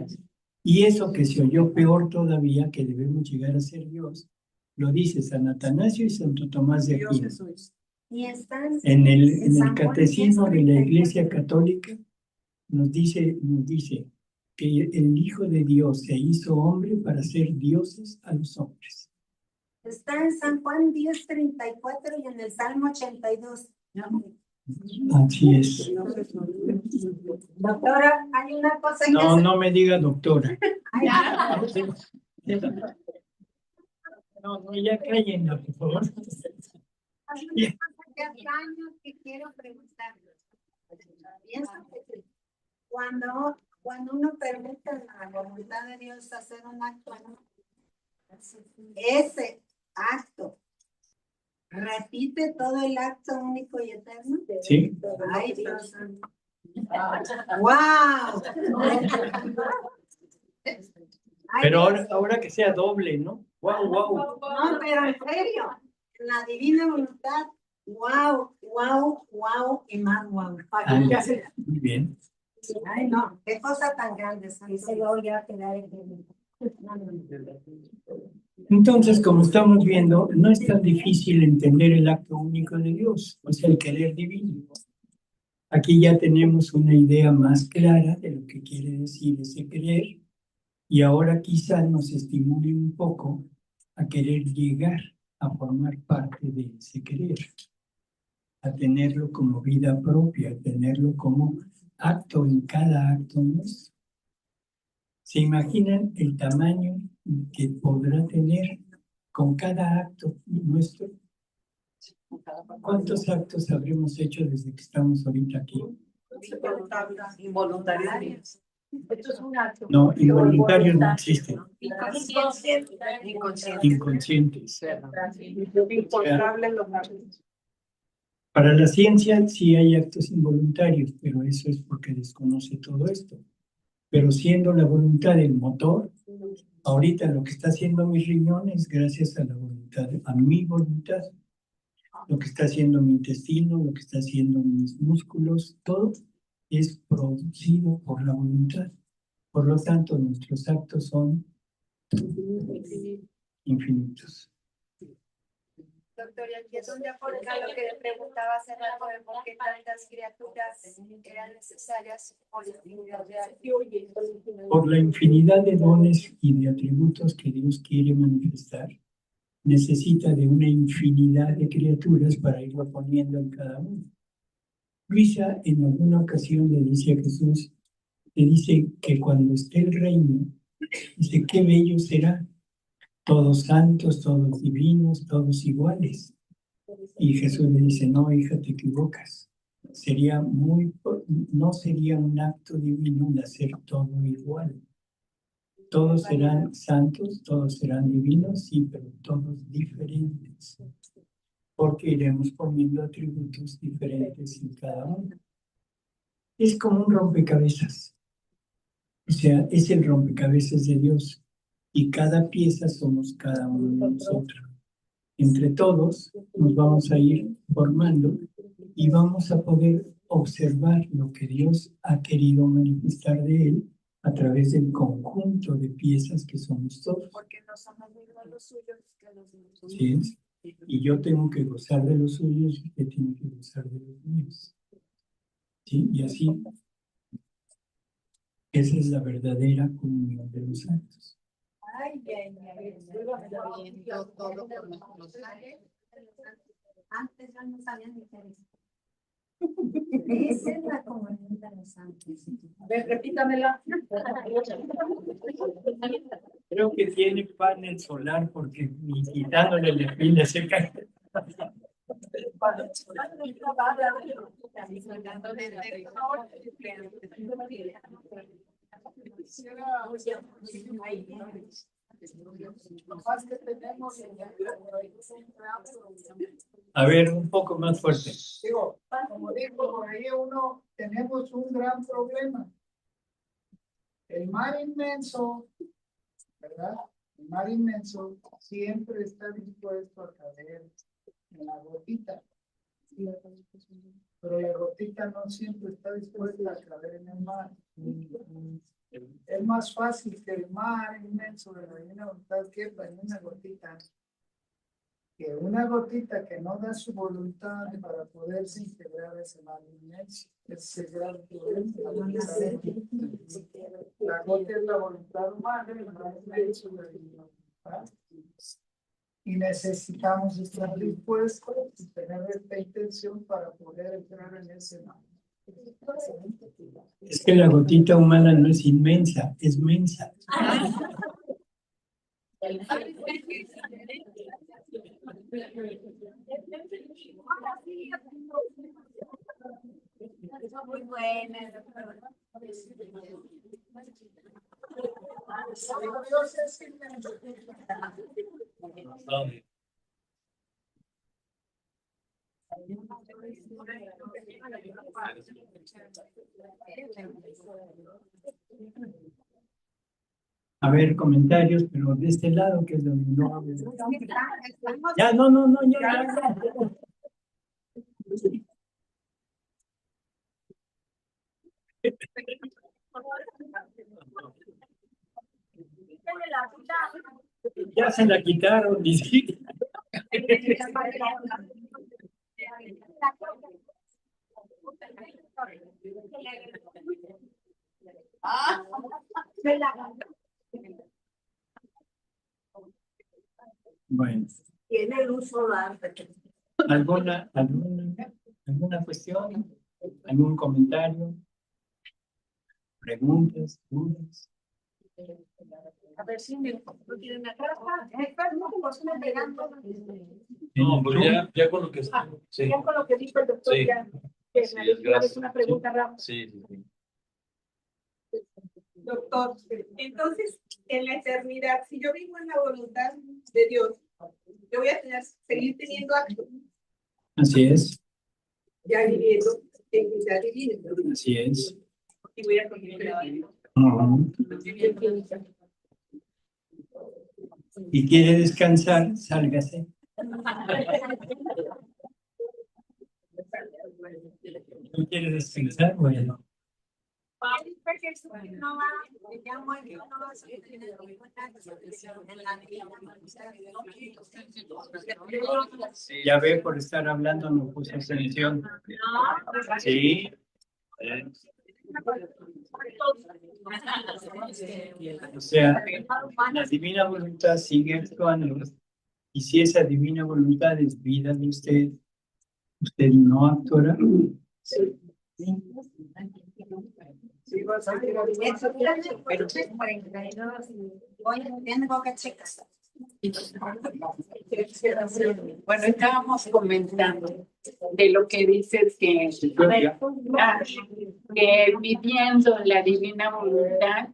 Y eso que se oyó peor todavía, que debemos llegar a ser Dios, lo dice San Atanasio y Santo Tomás de
Dios
Aquino.
Jesús.
Y están
En el
San Juan
Catecismo de la
10:34.
Iglesia Católica nos dice que el Hijo de Dios se hizo hombre para ser dioses a los hombres.
Está en San Juan 10:34 y en el Salmo 82.
Así es.
Doctora, hay una cosa que
No,
se-
no me diga doctora.
Ay,
No, ya cállenla, por favor.
hay una cosa que hace años que quiero preguntar. Pienso que cuando uno permite a la voluntad de Dios hacer un acto, ¿no? Ese acto repite todo el acto único y eterno.
Sí.
Ay, Dios santo. ¡Wow!
Pero ahora que sea doble, ¿no? Wow, wow.
No, pero en serio, en la divina voluntad, wow, wow, wow y más wow.
Muy bien.
Ay, no, qué cosa tan grande. Y se lo voy a quedar en el...
Entonces, como estamos viendo, no es tan difícil entender el acto único de Dios, o sea, el querer divino. Aquí ya tenemos una idea más clara de lo que quiere decir ese querer, y ahora quizá nos estimule un poco a querer llegar a formar parte de ese querer, a tenerlo como vida propia, a tenerlo como acto en cada acto nuestro. ¿Se imaginan el tamaño que podrá tener con cada acto nuestro? ¿Cuántos actos habremos hecho desde que estamos ahorita aquí?
Involuntarios.
Esto es un acto.
No, involuntarios no existen,
Inconsciente.
inconscientes.
Impostergables los actos.
Para la ciencia sí hay actos involuntarios, pero eso es porque desconoce todo esto. Pero siendo la voluntad el motor, ahorita lo que está haciendo mis riñones, gracias a la voluntad, a mi voluntad, lo que está haciendo mi intestino, lo que está haciendo mis músculos, todo es producido por la voluntad. Por lo tanto, nuestros actos son infinitos.
Doctora, aquí es donde aporta lo que le preguntaba hace rato de por qué tantas criaturas eran necesarias por la divinidad real.
Por la infinidad de dones y de atributos que Dios quiere manifestar, necesita de una infinidad de criaturas para irlo poniendo en cada uno. Luisa en alguna ocasión le dice a Jesús, le dice que cuando esté el reino, dice, qué bello será, todos santos, todos divinos, todos iguales. Y Jesús le dice, no, hija, te equivocas. No sería un acto divino de hacer todo igual. Todos serán santos, todos serán divinos, sí, pero todos diferentes. Porque iremos poniendo atributos diferentes en cada uno. Es como un rompecabezas. O sea, es el rompecabezas de Dios. Y cada pieza somos cada uno de nosotros. Entre todos nos vamos a ir formando y vamos a poder observar lo que Dios ha querido manifestar de Él a través del conjunto de piezas que somos todos.
Porque no somos mismos los suyos que los demás.
¿Sí es? Y yo tengo que gozar de los suyos y usted tiene que gozar de los míos. ¿Sí? Y así, esa es la verdadera comunión de los santos.
Ay, antes ya no sabían ni qué era eso. Esa es la comunión de los santos.
Repítamela.
Creo que tiene panel solar porque ni quitándole la pila se cae.
Más que tenemos en
A ver, un poco más fuerte.
Digo, como dijo por ahí uno, tenemos un gran problema. El mar inmenso, ¿verdad? El mar inmenso siempre está dispuesto a caer en la gotita. Pero la gotita no siempre está dispuesta a caer en el mar. Es más fácil que el mar inmenso de la divina voluntad quepa en una gotita que una gotita que no da su voluntad para poderse integrar a ese mar inmenso. Ese gran problema. La gota es la voluntad humana, el mar inmenso de la divina voluntad. Y necesitamos estar dispuestos y tener esta intención para poder entrar en ese mar.
Es que la gotita humana no es inmensa, es mensa.
Muy buena.
Dios es inmenso.
A ver, comentarios, pero de este lado, que es donde no hablo. Ya, no, ya. Ya se la quitaron, dice. Bueno.
Tiene luz solar.
¿Alguna cuestión? ¿Algún comentario? ¿Preguntas? ¿Dudas?
A ver si me quieren acá.
No, pero ya con lo que está. Sí.
Ya con lo que dijo el doctor,
Sí.
ya. Que
Sí,
me
es gracias.
una pregunta rápida.
Sí.
Doctor, entonces, en la eternidad, si yo vivo en la voluntad de Dios, yo voy a seguir teniendo actos,
Así es,
ya viviendo en vida divina.
así es.
Y voy a continuar.
Ujú. Y quiere descansar, sálgase. ¿No quiere descansar? Bueno. Ya ve, por estar hablando no puso atención. Sí. O sea, la divina voluntad sigue actuando, y si esa divina voluntad es vida de usted, usted no actuará.
Sí, vas a ir
Pero tengo que checar.
Bueno, estábamos comentando de lo que dices que viviendo en la divina voluntad,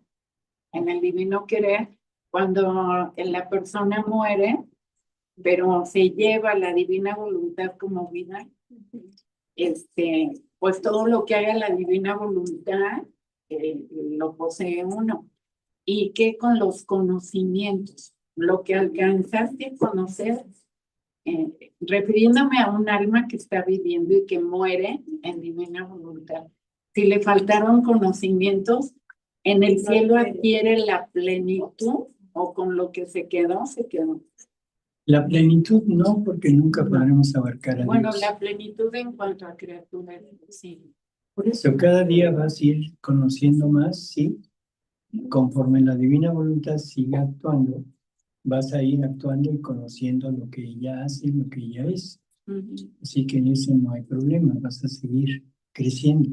en el divino querer, cuando la persona muere, pero se lleva la divina voluntad como vida, pues todo lo que haga la divina voluntad lo posee uno. Y que con los conocimientos, lo que alcanzaste a conocer, refiriéndome a un alma que está viviendo y que muere en divina voluntad. Si le faltaron conocimientos, en el cielo adquiere la plenitud o con lo que se quedó, se quedó.
La plenitud no, porque nunca podremos abarcar a
Bueno,
Dios.
la plenitud en cuanto a criaturas, sí.
Por eso cada día vas a ir conociendo más, sí. Conforme la divina voluntad siga actuando, vas a ir actuando y conociendo lo que ella hace, lo que ella es. Así que en eso no hay problema, vas a seguir creciendo.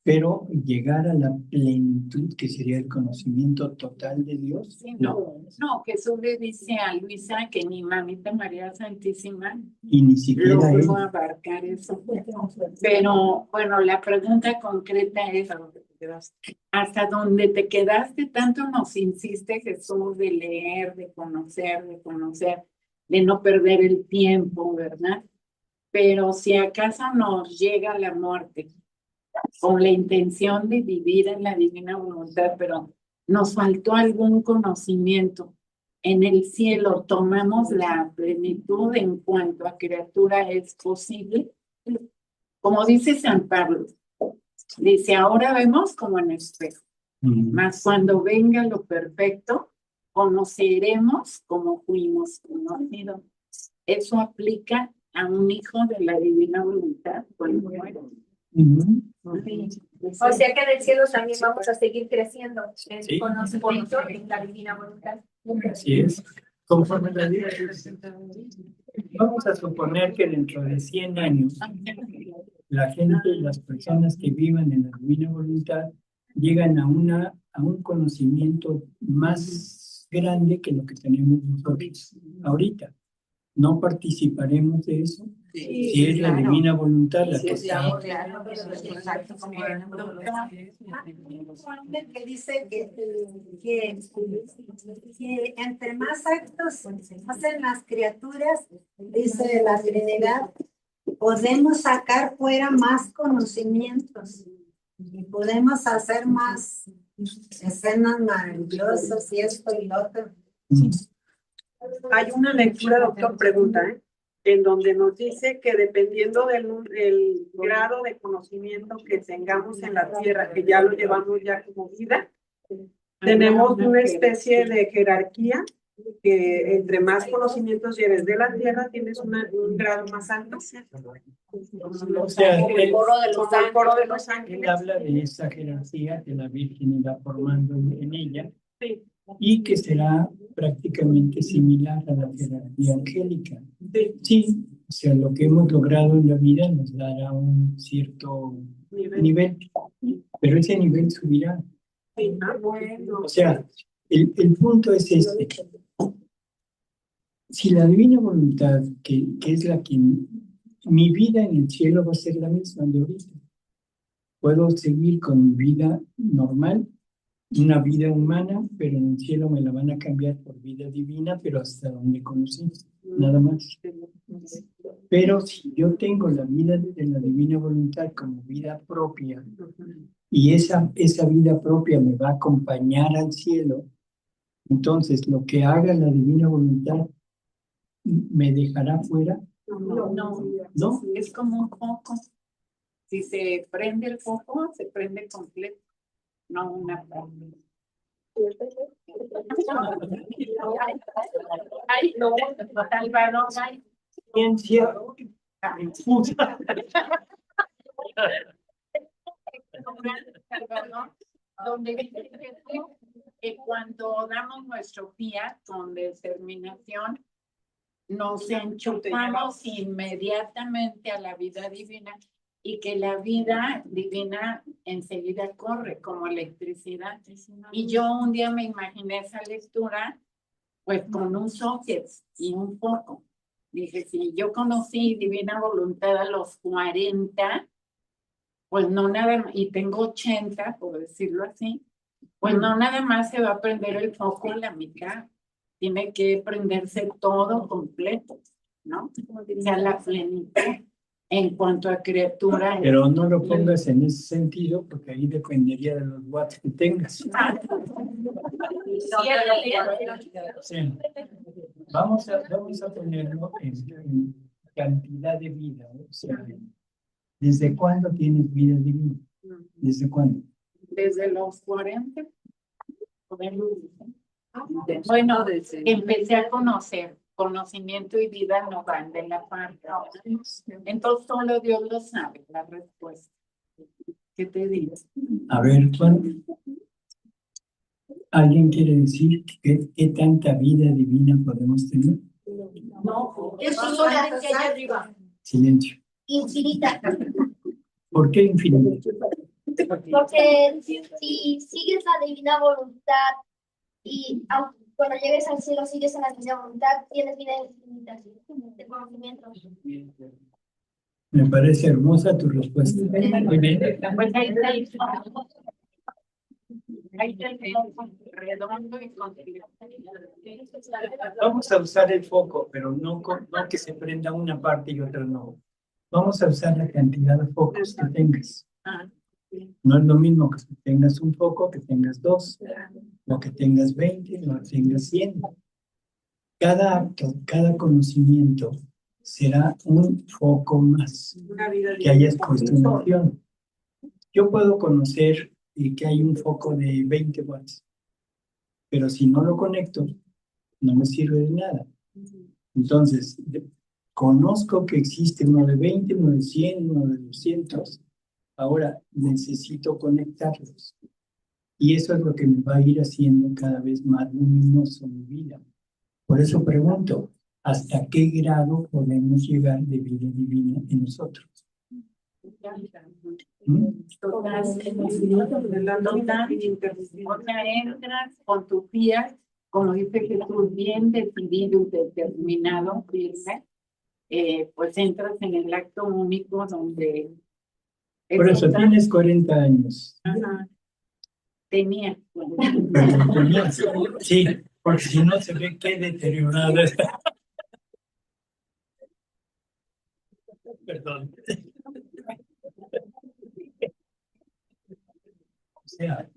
Pero llegar a la plenitud, que sería el conocimiento total de Dios, no.
No, Jesús le dice a Luisa que ni mamita María Santísima
Y ni siquiera él.
logró abarcar eso. Pero bueno, la pregunta concreta es, ¿hasta dónde te quedaste? Tanto nos insiste Jesús de leer, de conocer, de no perder el tiempo, ¿verdad? pero si acaso nos llega la muerte con la intención de vivir en la divina voluntad, pero nos faltó algún conocimiento, en el cielo tomamos la plenitud en cuanto a criatura es posible. Como dice San Pablo, dice, ahora vemos como en espejo, mas cuando venga lo perfecto, conoceremos como fuimos conocidos. Eso aplica a un hijo de la divina voluntad.
O sea que en el cielo también vamos a seguir creciendo en
Sí.
conocimiento en la divina voluntad.
Así es. Conforme la vida. Vamos a suponer que dentro de 100 años, la gente y las personas que vivan en la divina voluntad llegan a un conocimiento más grande que lo que tenemos nosotros ahorita. ¿No participaremos de eso?
Sí,
Si es la
claro.
divina voluntad la que está.
Que dice que entre más actos hacen las criaturas, dice la Trinidad, podemos sacar fuera más conocimientos y podemos hacer más escenas maravillosas y esto y lo otro.
Hay una lectura, doctor, pregunta, en donde nos dice que dependiendo del grado de conocimiento que tengamos en la tierra, que ya lo llevamos ya como vida, tenemos una especie de jerarquía que entre más conocimientos lleves de la tierra, tienes un grado más alto.
O sea,
Como el coro de los
él
ángeles.
habla de esa jerarquía que la Virgen va formando en ella
Sí.
y que será prácticamente similar a la jerarquía angélica. Sí, o sea, lo que hemos logrado en la vida nos dará un cierto nivel, pero ese nivel subirá.
Sí. Bueno.
O sea, el punto es este. Si la divina voluntad, que es la que mi vida en el cielo va a ser la misma de ahorita. Puedo seguir con mi vida normal, una vida humana, pero en el cielo me la van a cambiar por vida divina, pero hasta donde conocí, nada más. Pero si yo tengo la vida de la divina voluntad como vida propia, y esa vida propia me va a acompañar al cielo, entonces lo que haga la divina voluntad me dejará fuera.
No, es como un foco. Si se prende el foco, se prende completo, no una parte. Ay, no, Salvador, ay.
Ciencia infusa.
Salvador, donde dice que cuando damos nuestro fiat con determinación, nos enchufamos inmediatamente a la vida divina y que la vida divina enseguida corre como electricidad. Y yo un día me imaginé esa lectura pues con un socket y un foco. Dije, si yo conocí divina voluntad a los 40, pues no nada más, y tengo 80, por decirlo así, pues no nada más se va a prender el foco en la mitad. Tiene que prenderse todo completo, ¿no? O sea, la plenitud en cuanto a criatura.
Pero no lo pongas en ese sentido, porque ahí dependería de los watts que tengas. Sí. Vamos a ponerlo en cantidad de vida, ¿no? O sea, ¿desde cuándo tienes vida divina? ¿Desde cuándo?
Desde los 40. Bueno, empecé a conocer. Conocimiento y vida no van de la parte. Entonces solo Dios lo sabe, la respuesta. ¿Qué te digo?
A ver, Juan, ¿alguien quiere decir qué tanta vida divina podemos tener?
No, eso es una que hay arriba.
Silencio.
Infinita.
¿Por qué infinito?
Porque si sigues la divina voluntad y cuando llegues al cielo sigues en la divina voluntad, tienes vida infinita de conocimiento.
Me parece hermosa tu respuesta. Muy bien.
Pues ahí está el redondo y continuo.
Vamos a usar el foco, pero no que se prenda una parte y otra no. Vamos a usar la cantidad de focos que tengas.
Ah,
No es lo mismo que tengas un foco, que tengas 2, o que tengas 20, o que tengas 100. Cada acto, cada conocimiento será un foco más
Una vida
que hayas puesto en acción. Yo puedo conocer que hay un foco de 20 watts, pero si no lo conecto, no me sirve de nada. Entonces, conozco que existe uno de 20, uno de 100, uno de 200. Ahora necesito conectarlos. Y eso es lo que me va a ir haciendo cada vez más luminoso mi vida. Por eso pregunto, ¿hasta qué grado podemos llegar de vida divina en nosotros?
O sea, entras con tu fiat, como dice Jesús, bien decidido y determinado, firme, pues entras en el acto único donde...
Por eso tienes 40 años.
Ajá. Tenía.
Tenías, sí, porque si no se ve que deteriorada está. Perdón. O sea,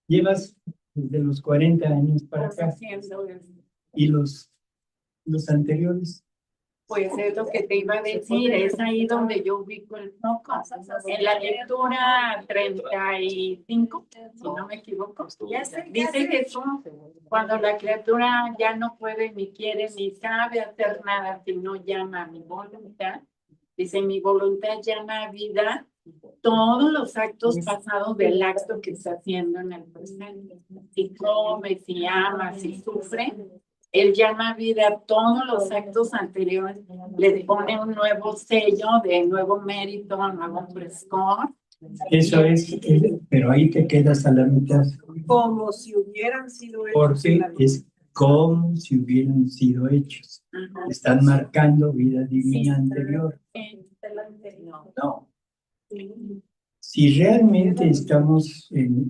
llevas desde los 40 años para acá. Y los anteriores.
Pues es lo que te iba a decir, es ahí donde yo ubico el foco. En la lectura 35, si no me equivoco, dice Jesús, cuando la criatura ya no puede, ni quiere, ni sabe hacer nada, sino llama a mi voluntad, dice, mi voluntad llama a vida todos los actos pasados del acto que está haciendo en el presente. Si come, si ama, si sufre, él llama a vida todos los actos anteriores, le pone un nuevo sello de nuevo mérito, nuevo frescor.
Eso es, pero ahí te quedas a la mitad.
Como si hubieran sido hechos.
Porque es como si hubieran sido hechos. Están marcando vida divina anterior. No. Si realmente estamos en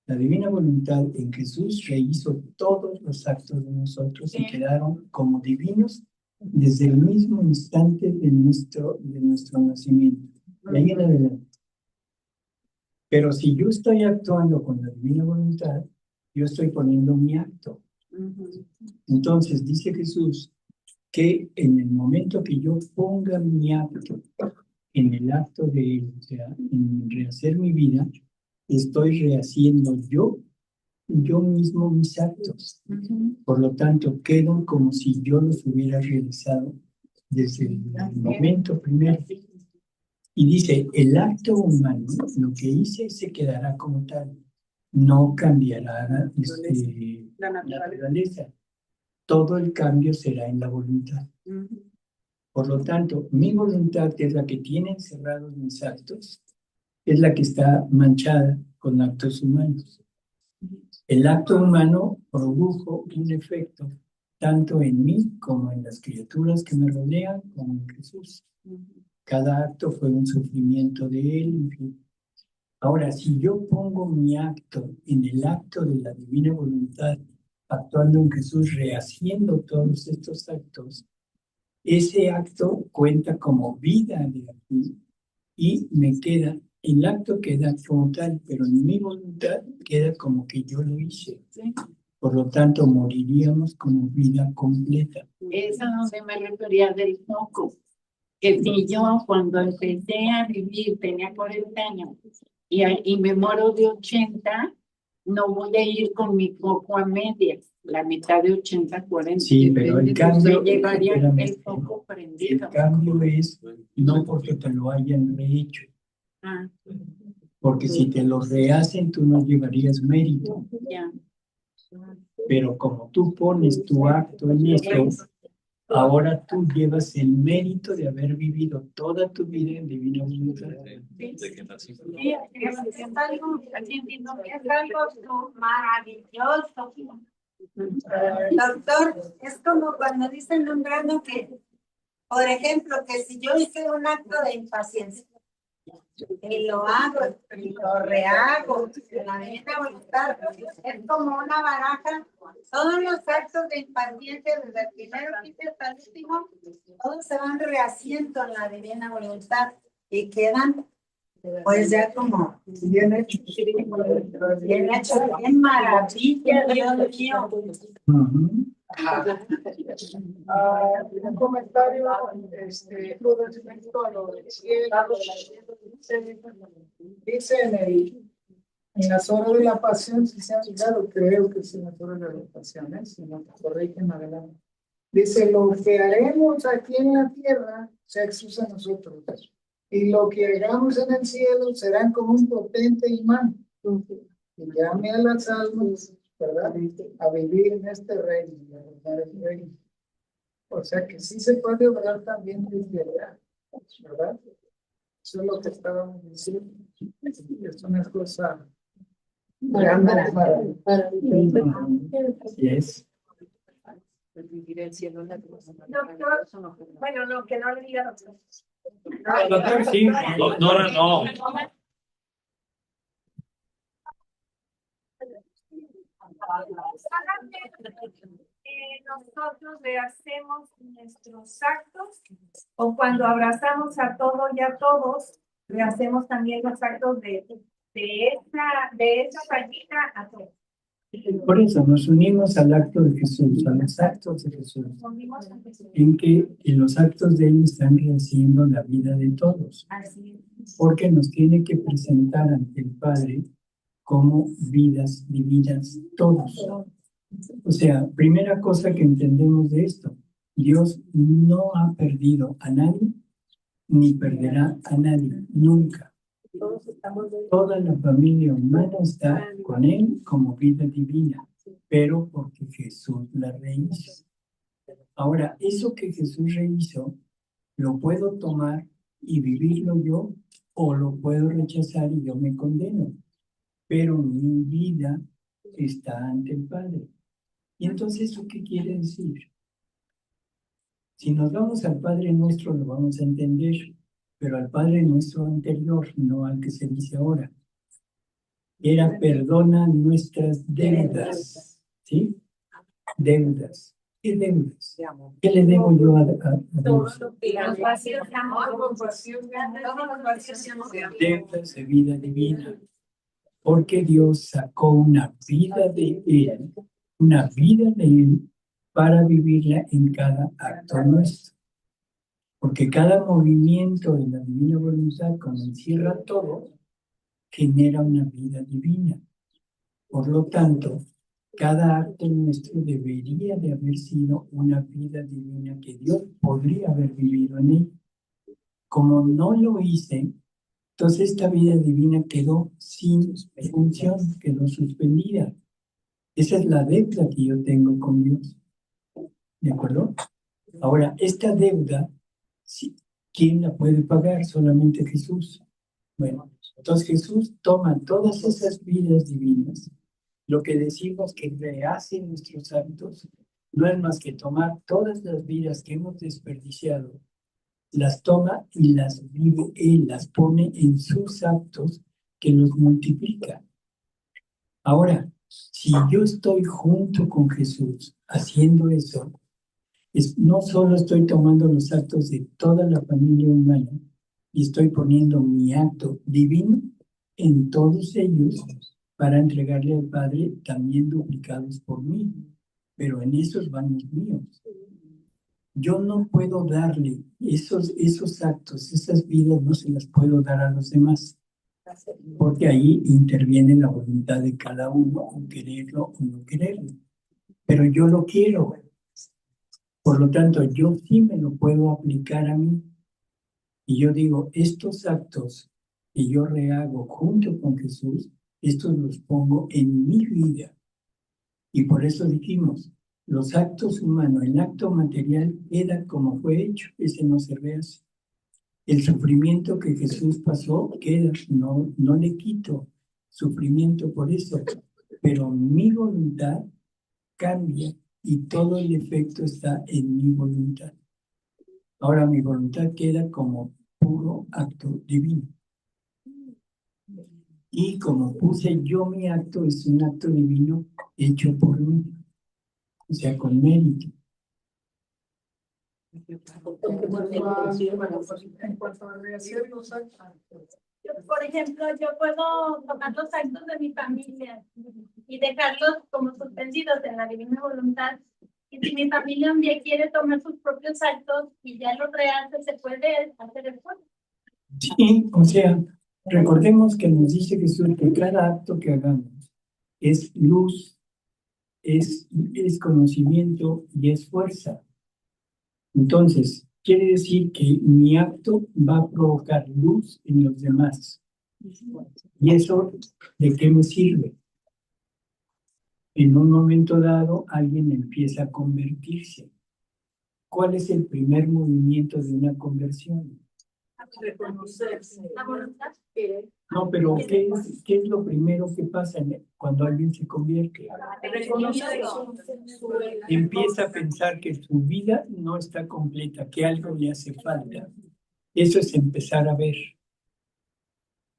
la divina voluntad en Jesús rehizo todos los actos de nosotros y quedaron como divinos desde el mismo instante de nuestro nacimiento. De ahí en adelante. Pero si yo estoy actuando con la divina voluntad, yo estoy poniendo mi acto. Entonces dice Jesús que en el momento que yo ponga mi acto, en el acto de él, o sea, en rehacer mi vida, estoy rehaciendo yo mismo mis actos. Por lo tanto, quedan como si yo los hubiera realizado desde el momento primero. Y dice, el acto humano, lo que hice se quedará como tal. No cambiará la naturaleza. Todo el cambio será en la voluntad. Por lo tanto, mi voluntad, que es la que tiene encerrados mis actos, es la que está manchada con actos humanos. El acto humano produjo un efecto tanto en mí como en las criaturas que me rodean, como en Jesús. Cada acto fue un sufrimiento de él. En fin. Ahora, si yo pongo mi acto en el acto de la divina voluntad, actuando en Jesús, rehaciendo todos estos actos, ese acto cuenta como vida de aquí y me queda, el acto queda como tal, pero en mi voluntad queda como que yo lo hice. Por lo tanto, moriríamos como vida completa.
Es a donde me refería del foco. Que si yo cuando empecé a vivir tenía 40 años y me muero de 80, no voy a ir con mi foco a medias, la mitad de 80, 40.
Sí, pero el cambio,
llevaría
espérame,
el foco prendido.
El cambio es no porque te lo hayan rehecho, porque si te lo rehacen tú no llevarías mérito.
Ya.
Pero como tú pones tu acto en esto, ahora tú llevas el mérito de haber vivido toda tu vida en divina voluntad.
Es algo maravilloso. Doctor, es como cuando dicen un grano que, por ejemplo, que si yo hice un acto de impaciencia y lo hago, y lo rehago, la divina voluntad. Es como una baraja. Todos los actos de impaciencia, desde el primero hasta el último, todos se van rehaciendo en la divina voluntad y quedan, pues ya como
Bien hecho.
bien hecho, bien maravilla, Dios mío.
Ujú.
Un comentario con respecto a lo del cielo. Dice en las horas de la pasión, si se han fijado, creo que es en las horas de la pasión, si no me corrigen adelante. Dice, lo que haremos aquí en la tierra se exusa a nosotros. Y lo que hagamos en el cielo serán como un potente imán. Y llame a las almas, ¿verdad? A vivir en este reino, y a gobernar el reino. O sea que sí se puede obrar también desde allá, ¿verdad? Eso es lo que estábamos diciendo. Es una cosa realmente maravillosa.
Así es.
Vivir el cielo en la tierra.
Doctor, bueno, no, que no le diga doctor.
Doctor, sí.
Doctora, no.
Nosotros rehacemos nuestros actos, o cuando abrazamos a todo y a todos, rehacemos también los actos de esa fallita a todos.
Por eso nos unimos al acto de Jesús, a los actos de Jesús, en que en los actos de Él están rehaciendo la vida de todos,
Así es.
porque nos tiene que presentar ante el Padre como vidas divinas todos. O sea, primera cosa que entendemos de esto, Dios no ha perdido a nadie, ni perderá a nadie, nunca. Toda la familia humana está con Él como vida divina, pero porque Jesús la rehizo. Ahora, eso que Jesús rehizo, lo puedo tomar y vivirlo yo, o lo puedo rechazar y yo me condeno. Pero mi vida está ante el Padre. ¿Y entonces eso qué quiere decir? Si nos vamos al Padre Nuestro lo vamos a entender, pero al Padre Nuestro anterior, no al que se dice ahora. Era perdona nuestras deudas, ¿sí? Deudas. ¿Qué deudas? ¿Qué le debo yo a Dios?
Los vacíos de amor,
Deudas de vida divina. Porque Dios sacó una vida de Él para vivirla en cada acto nuestro. Porque cada movimiento de la divina voluntad, como encierra todo, genera una vida divina. Por lo tanto, cada acto nuestro debería de haber sido una vida divina que Dios podría haber vivido en él. Como no lo hice, entonces esta vida divina quedó sin función, quedó suspendida. Esa es la deuda que yo tengo con Dios. ¿De acuerdo? Ahora, esta deuda, ¿quién la puede pagar? Solamente Jesús. Bueno, entonces Jesús toma todas esas vidas divinas. Lo que decimos que rehace nuestros actos no es más que tomar todas las vidas que hemos desperdiciado, las toma y las vive Él, las pone en sus actos que los multiplica. Ahora, si yo estoy junto con Jesús haciendo eso, no solo estoy tomando los actos de toda la familia humana y estoy poniendo mi acto divino en todos ellos para entregarle al Padre también duplicados por mí, pero en esos van los míos. Yo no puedo darle esos actos, esas vidas, no se las puedo dar a los demás, porque ahí interviene la voluntad de cada uno, o quererlo o no quererlo. Pero yo lo quiero. Por lo tanto, yo sí me lo puedo aplicar a mí. Y yo digo, estos actos que yo rehago junto con Jesús, estos los pongo en mi vida. Y por eso dijimos, los actos humanos, el acto material queda como fue hecho, ese no se rehace. El sufrimiento que Jesús pasó queda, no le quito sufrimiento por eso, pero mi voluntad cambia y todo el efecto está en mi voluntad. Ahora mi voluntad queda como puro acto divino. Y como puse yo mi acto, es un acto divino hecho por mí, o sea, con mérito.
En cuanto a rehacer los actos.
Por ejemplo, yo puedo tomar los actos de mi familia y dejarlos como suspendidos en la divina voluntad. Y si mi familia un día quiere tomar sus propios actos y ya los rehace, se puede hacer el fuego.
Sí, o sea, recordemos que nos dice Jesús que cada acto que hagamos es luz, es conocimiento y es fuerza. Entonces, quiere decir que mi acto va a provocar luz en los demás. ¿Y eso de qué me sirve? En un momento dado, alguien empieza a convertirse. ¿Cuál es el primer movimiento de una conversión?
Reconocerse.
La voluntad.
No, pero ¿qué es lo primero que pasa cuando alguien se convierte? Empieza a pensar que su vida no está completa, que algo le hace falta. Eso es empezar a ver,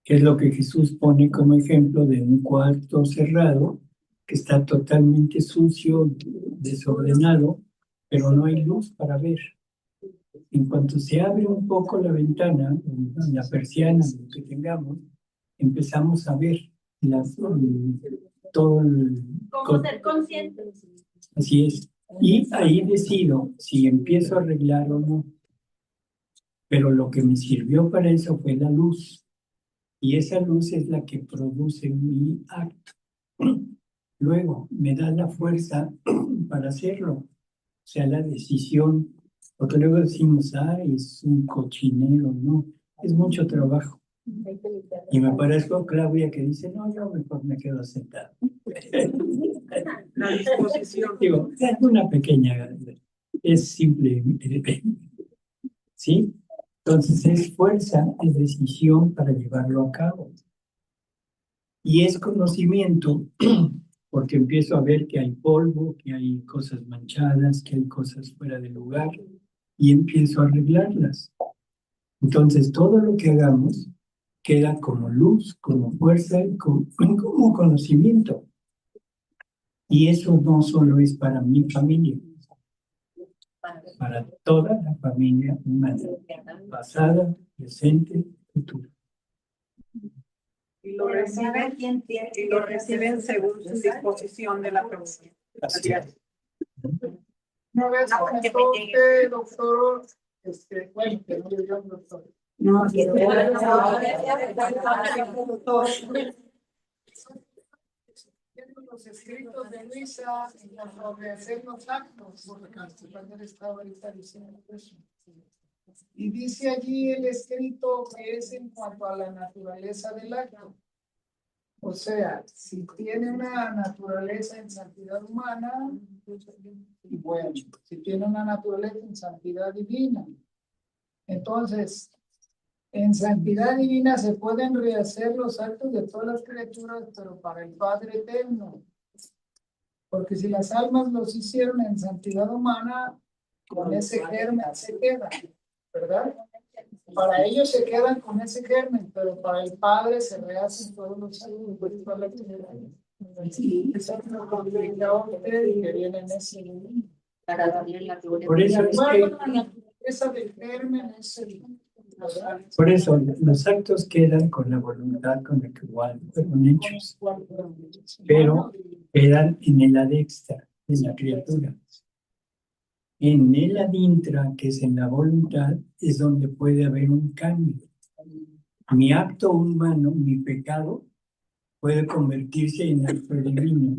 que es lo que Jesús pone como ejemplo de un cuarto cerrado, que está totalmente sucio, desordenado, pero no hay luz para ver. En cuanto se abre un poco la ventana, la persiana, lo que tengamos, empezamos a ver todo el...
Como ser conscientes.
Así es. Y ahí decido si empiezo a arreglar o no. Pero lo que me sirvió para eso fue la luz. Y esa luz es la que produce mi acto. Luego me da la fuerza para hacerlo. O sea, la decisión. Porque luego decimos, es un cochinero. No, es mucho trabajo. Y me parezco a Claudia que dice, no, yo mejor me quedo sentado.
La disposición.
Digo, es una pequeña, es simple, ¿sí? Entonces es fuerza, es decisión para llevarlo a cabo. Y es conocimiento, porque empiezo a ver que hay polvo, que hay cosas manchadas, que hay cosas fuera de lugar, y empiezo a arreglarlas. Entonces todo lo que hagamos queda como luz, como fuerza, como conocimiento. Y eso no solo es para mi familia, para toda la familia humana, pasada, presente, futura.
Y lo reciben según su disposición de la persona.
Así es.
Una vez comentó usted, doctor, bueno, que no le llamo doctor.
No,
Los escritos de Luisa sobre hacer los actos, porque el padre estaba ahorita diciendo eso. Y dice allí el escrito que es en cuanto a la naturaleza del acto. O sea, si tiene una naturaleza en santidad humana, y bueno, si tiene una naturaleza en santidad divina. Entonces, en santidad divina se pueden rehacer los actos de todas las criaturas, pero para el Padre Eterno. Porque si las almas los hicieron en santidad humana, con ese germen se quedan, ¿verdad? Para ellos se quedan con ese germen, pero para el Padre se rehacen todos los actos. Sí, eso es lo que viene en ese.
Por eso es que...
Esa del germen es el...
Por eso, los actos quedan con la voluntad con la que igual fueron hechos, pero quedan en el adextra, en la criatura. En el adintra, que es en la voluntad, es donde puede haber un cambio. Mi acto humano, mi pecado, puede convertirse en acto divino,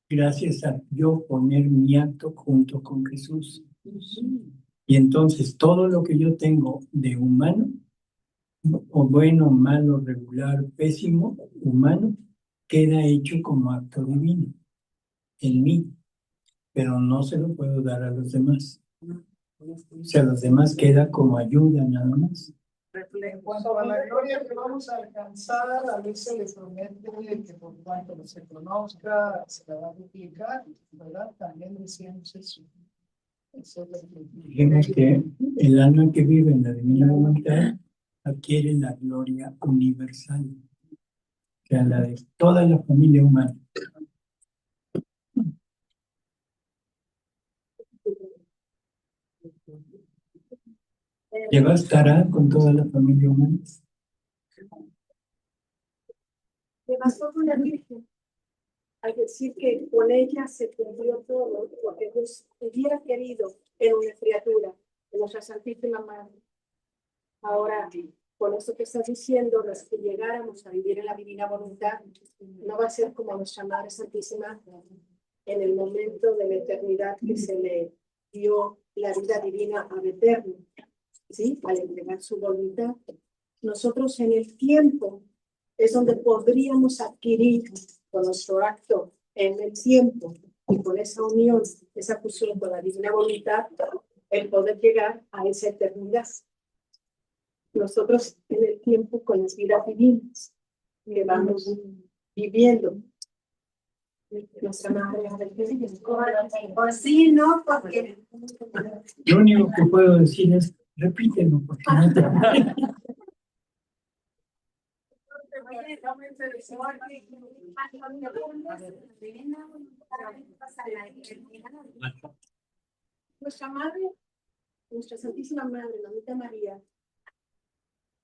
gracias a yo poner mi acto junto con Jesús. Y entonces todo lo que yo tengo de humano, o bueno, malo, regular, pésimo, humano, queda hecho como acto divino en mí, pero no se lo puedo dar a los demás. O sea, a los demás queda como ayuda nada más.
En cuanto a la gloria que vamos a alcanzar, a veces se le promete que por cuanto se conozca, se la va a duplicar, ¿verdad? También decíamos eso.
Dijimos que el alma que vive en la divina voluntad adquiere la gloria universal, sea, la de toda la familia humana. ¿Llegó a estar con toda la familia humana?
¿Qué pasó con la Virgen? Al decir que con ella se cumplió todo lo que Dios hubiera querido en una criatura, en nuestra Santísima Madre. Ahora, con esto que estás diciendo, los que llegáramos a vivir en la divina voluntad, no va a ser como nuestra Madre Santísima en el momento de la eternidad que se le dio la vida divina al Eterno, ¿sí? Al entregar su voluntad. Nosotros en el tiempo es donde podríamos adquirir con nuestro acto en el tiempo y con esa unión, esa fusión con la divina voluntad, el poder llegar a esa eternidad. Nosotros en el tiempo con las vidas divinas que vamos viviendo. Nuestra madre,
Pues sí, ¿no? Porque
Lo único que puedo decir es, repítelo, porque no te...
nuestra madre, nuestra Santísima Madre, la Mamita María,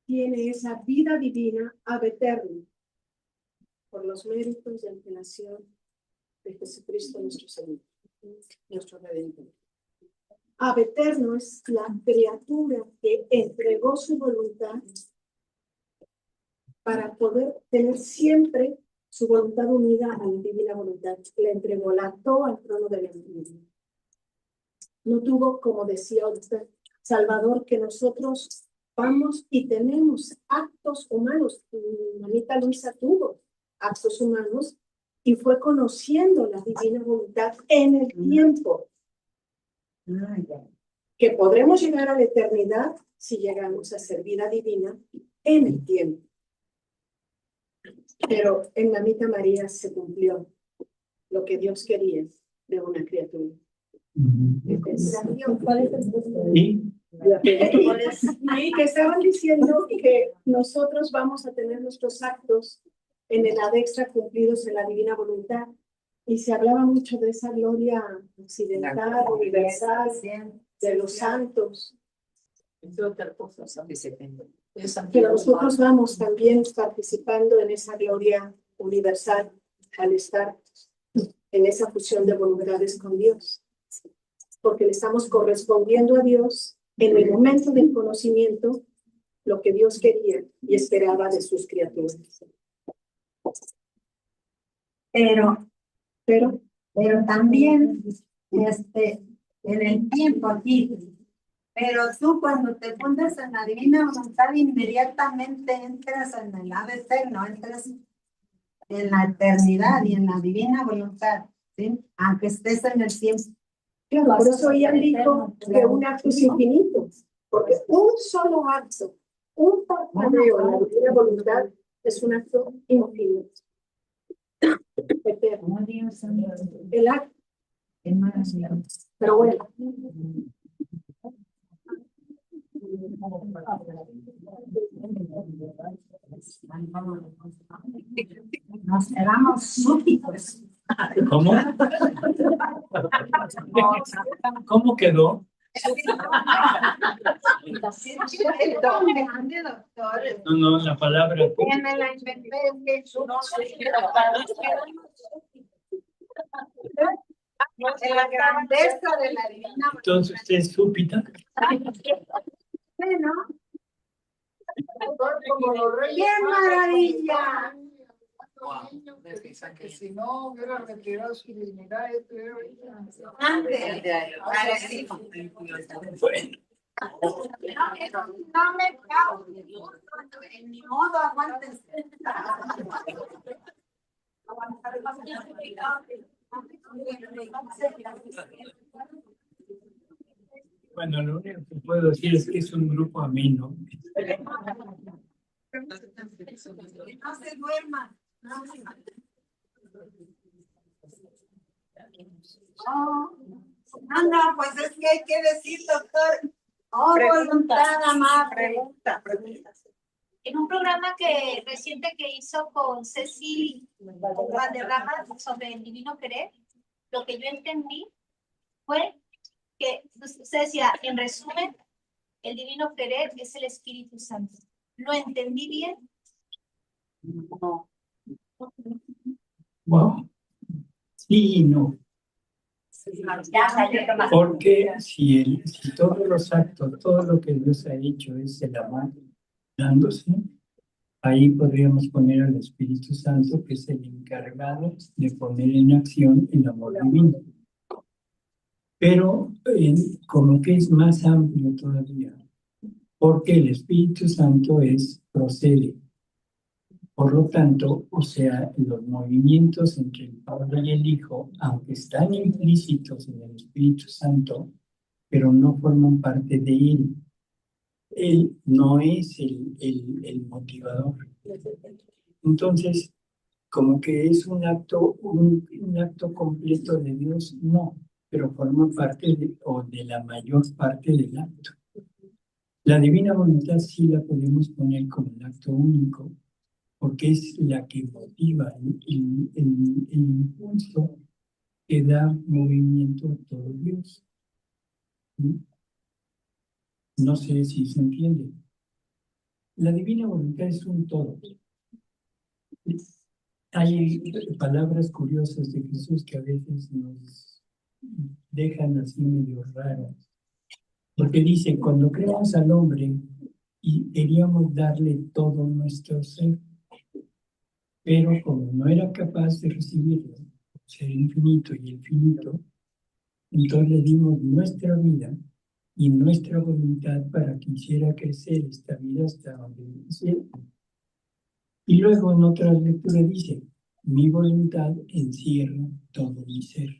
tiene esa vida divina ab eterno por los méritos de la relación de Jesucristo nuestro Señor, nuestro Redentor. Ab eterno es la criatura que entregó su voluntad para poder tener siempre su voluntad unida a la divina voluntad. La entregó, la ató al trono de la divinidad. No tuvo, como decía usted, Salvador, que nosotros vamos y tenemos actos humanos. Mamita Luisa tuvo actos humanos y fue conociendo la divina voluntad en el tiempo. Que podremos llegar a la eternidad si llegamos a ser vida divina en el tiempo. Pero en Mamita María se cumplió lo que Dios quería de una criatura. Y que estaban diciendo que nosotros vamos a tener nuestros actos en el ad extra cumplidos en la divina voluntad. Y se hablaba mucho de esa gloria occidental, universal, de los santos. Pero nosotros vamos también participando en esa gloria universal al estar en esa fusión de voluntades con Dios. Porque le estamos correspondiendo a Dios en el momento del conocimiento lo que Dios quería y esperaba de sus criaturas.
Pero también en el tiempo aquí. Pero tú cuando te fundas en la divina voluntad, inmediatamente entras en el ave eterno, entras en la eternidad y en la divina voluntad, ¿sí? Aunque estés en el tiempo.
Claro, por eso ella dijo que un acto es infinito, porque un solo acto, un parpadeo en la divina voluntad es un acto infinito. Eterno. El acto. Pero bueno.
Nos quedamos súbditos.
¿Cómo? ¿Cómo quedó? No, la palabra.
Me la inventé. En la grandeza de la divina.
Entonces usted es súbita.
Bueno. ¡Qué maravilla!
Que si no hubiera retirado su dignidad,
Bueno.
No me cago. En mi modo, aguantes.
Bueno, lo único que puedo decir es que es un grupo ameno.
No se duerma. No, pues es que hay que decir, doctor. Oh, voluntad amable.
Pregunta.
En un programa que reciente que hizo con Ceci Valderrama sobre el divino querer, lo que yo entendí fue que usted decía, en resumen, el divino querer es el Espíritu Santo. ¿Lo entendí bien?
No.
Wow. Sí y no. Porque si todos los actos, todo lo que Dios ha hecho es el amor dándose, ahí podríamos poner al Espíritu Santo, que es el encargado de poner en acción el amor divino. Pero como que es más amplio todavía, porque el Espíritu Santo procede. Por lo tanto, o sea, los movimientos entre el Padre y el Hijo, aunque están implícitos en el Espíritu Santo, pero no forman parte de él. Él no es el motivador. Entonces, como que es un acto completo de Dios, no, pero forma parte de la mayor parte del acto. La divina voluntad sí la podemos poner como un acto único, porque es la que motiva el impulso que da movimiento a todo Dios. ¿Sí? No sé si se entiende. La divina voluntad es un todo. Hay palabras curiosas de Jesús que a veces nos dejan así medio raros. Porque dice, cuando creamos al hombre y queríamos darle todo nuestro ser, pero como no era capaz de recibirlo, ser infinito y el finito, entonces le dimos nuestra vida y nuestra voluntad para que hiciera crecer esta vida hasta donde quisiera. Y luego en otra lectura dice, mi voluntad encierra todo mi ser.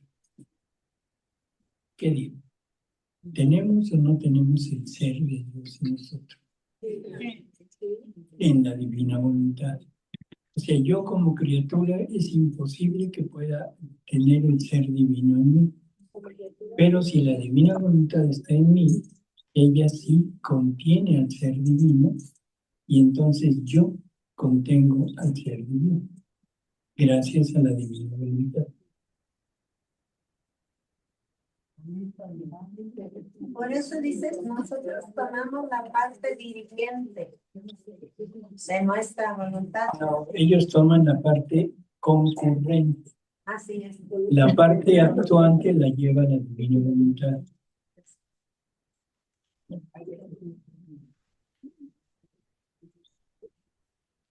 ¿Qué digo? ¿Tenemos o no tenemos el ser de Dios en nosotros? En la divina voluntad. O sea, yo como criatura es imposible que pueda tener el ser divino en mí. Pero si la divina voluntad está en mí, ella sí contiene al ser divino y entonces yo contengo al ser divino. Gracias a la divina voluntad.
Por eso dices, nosotros tomamos la parte dirigente de nuestra voluntad.
No, ellos toman la parte concurrente.
Así es.
La parte actuante la lleva la divina voluntad.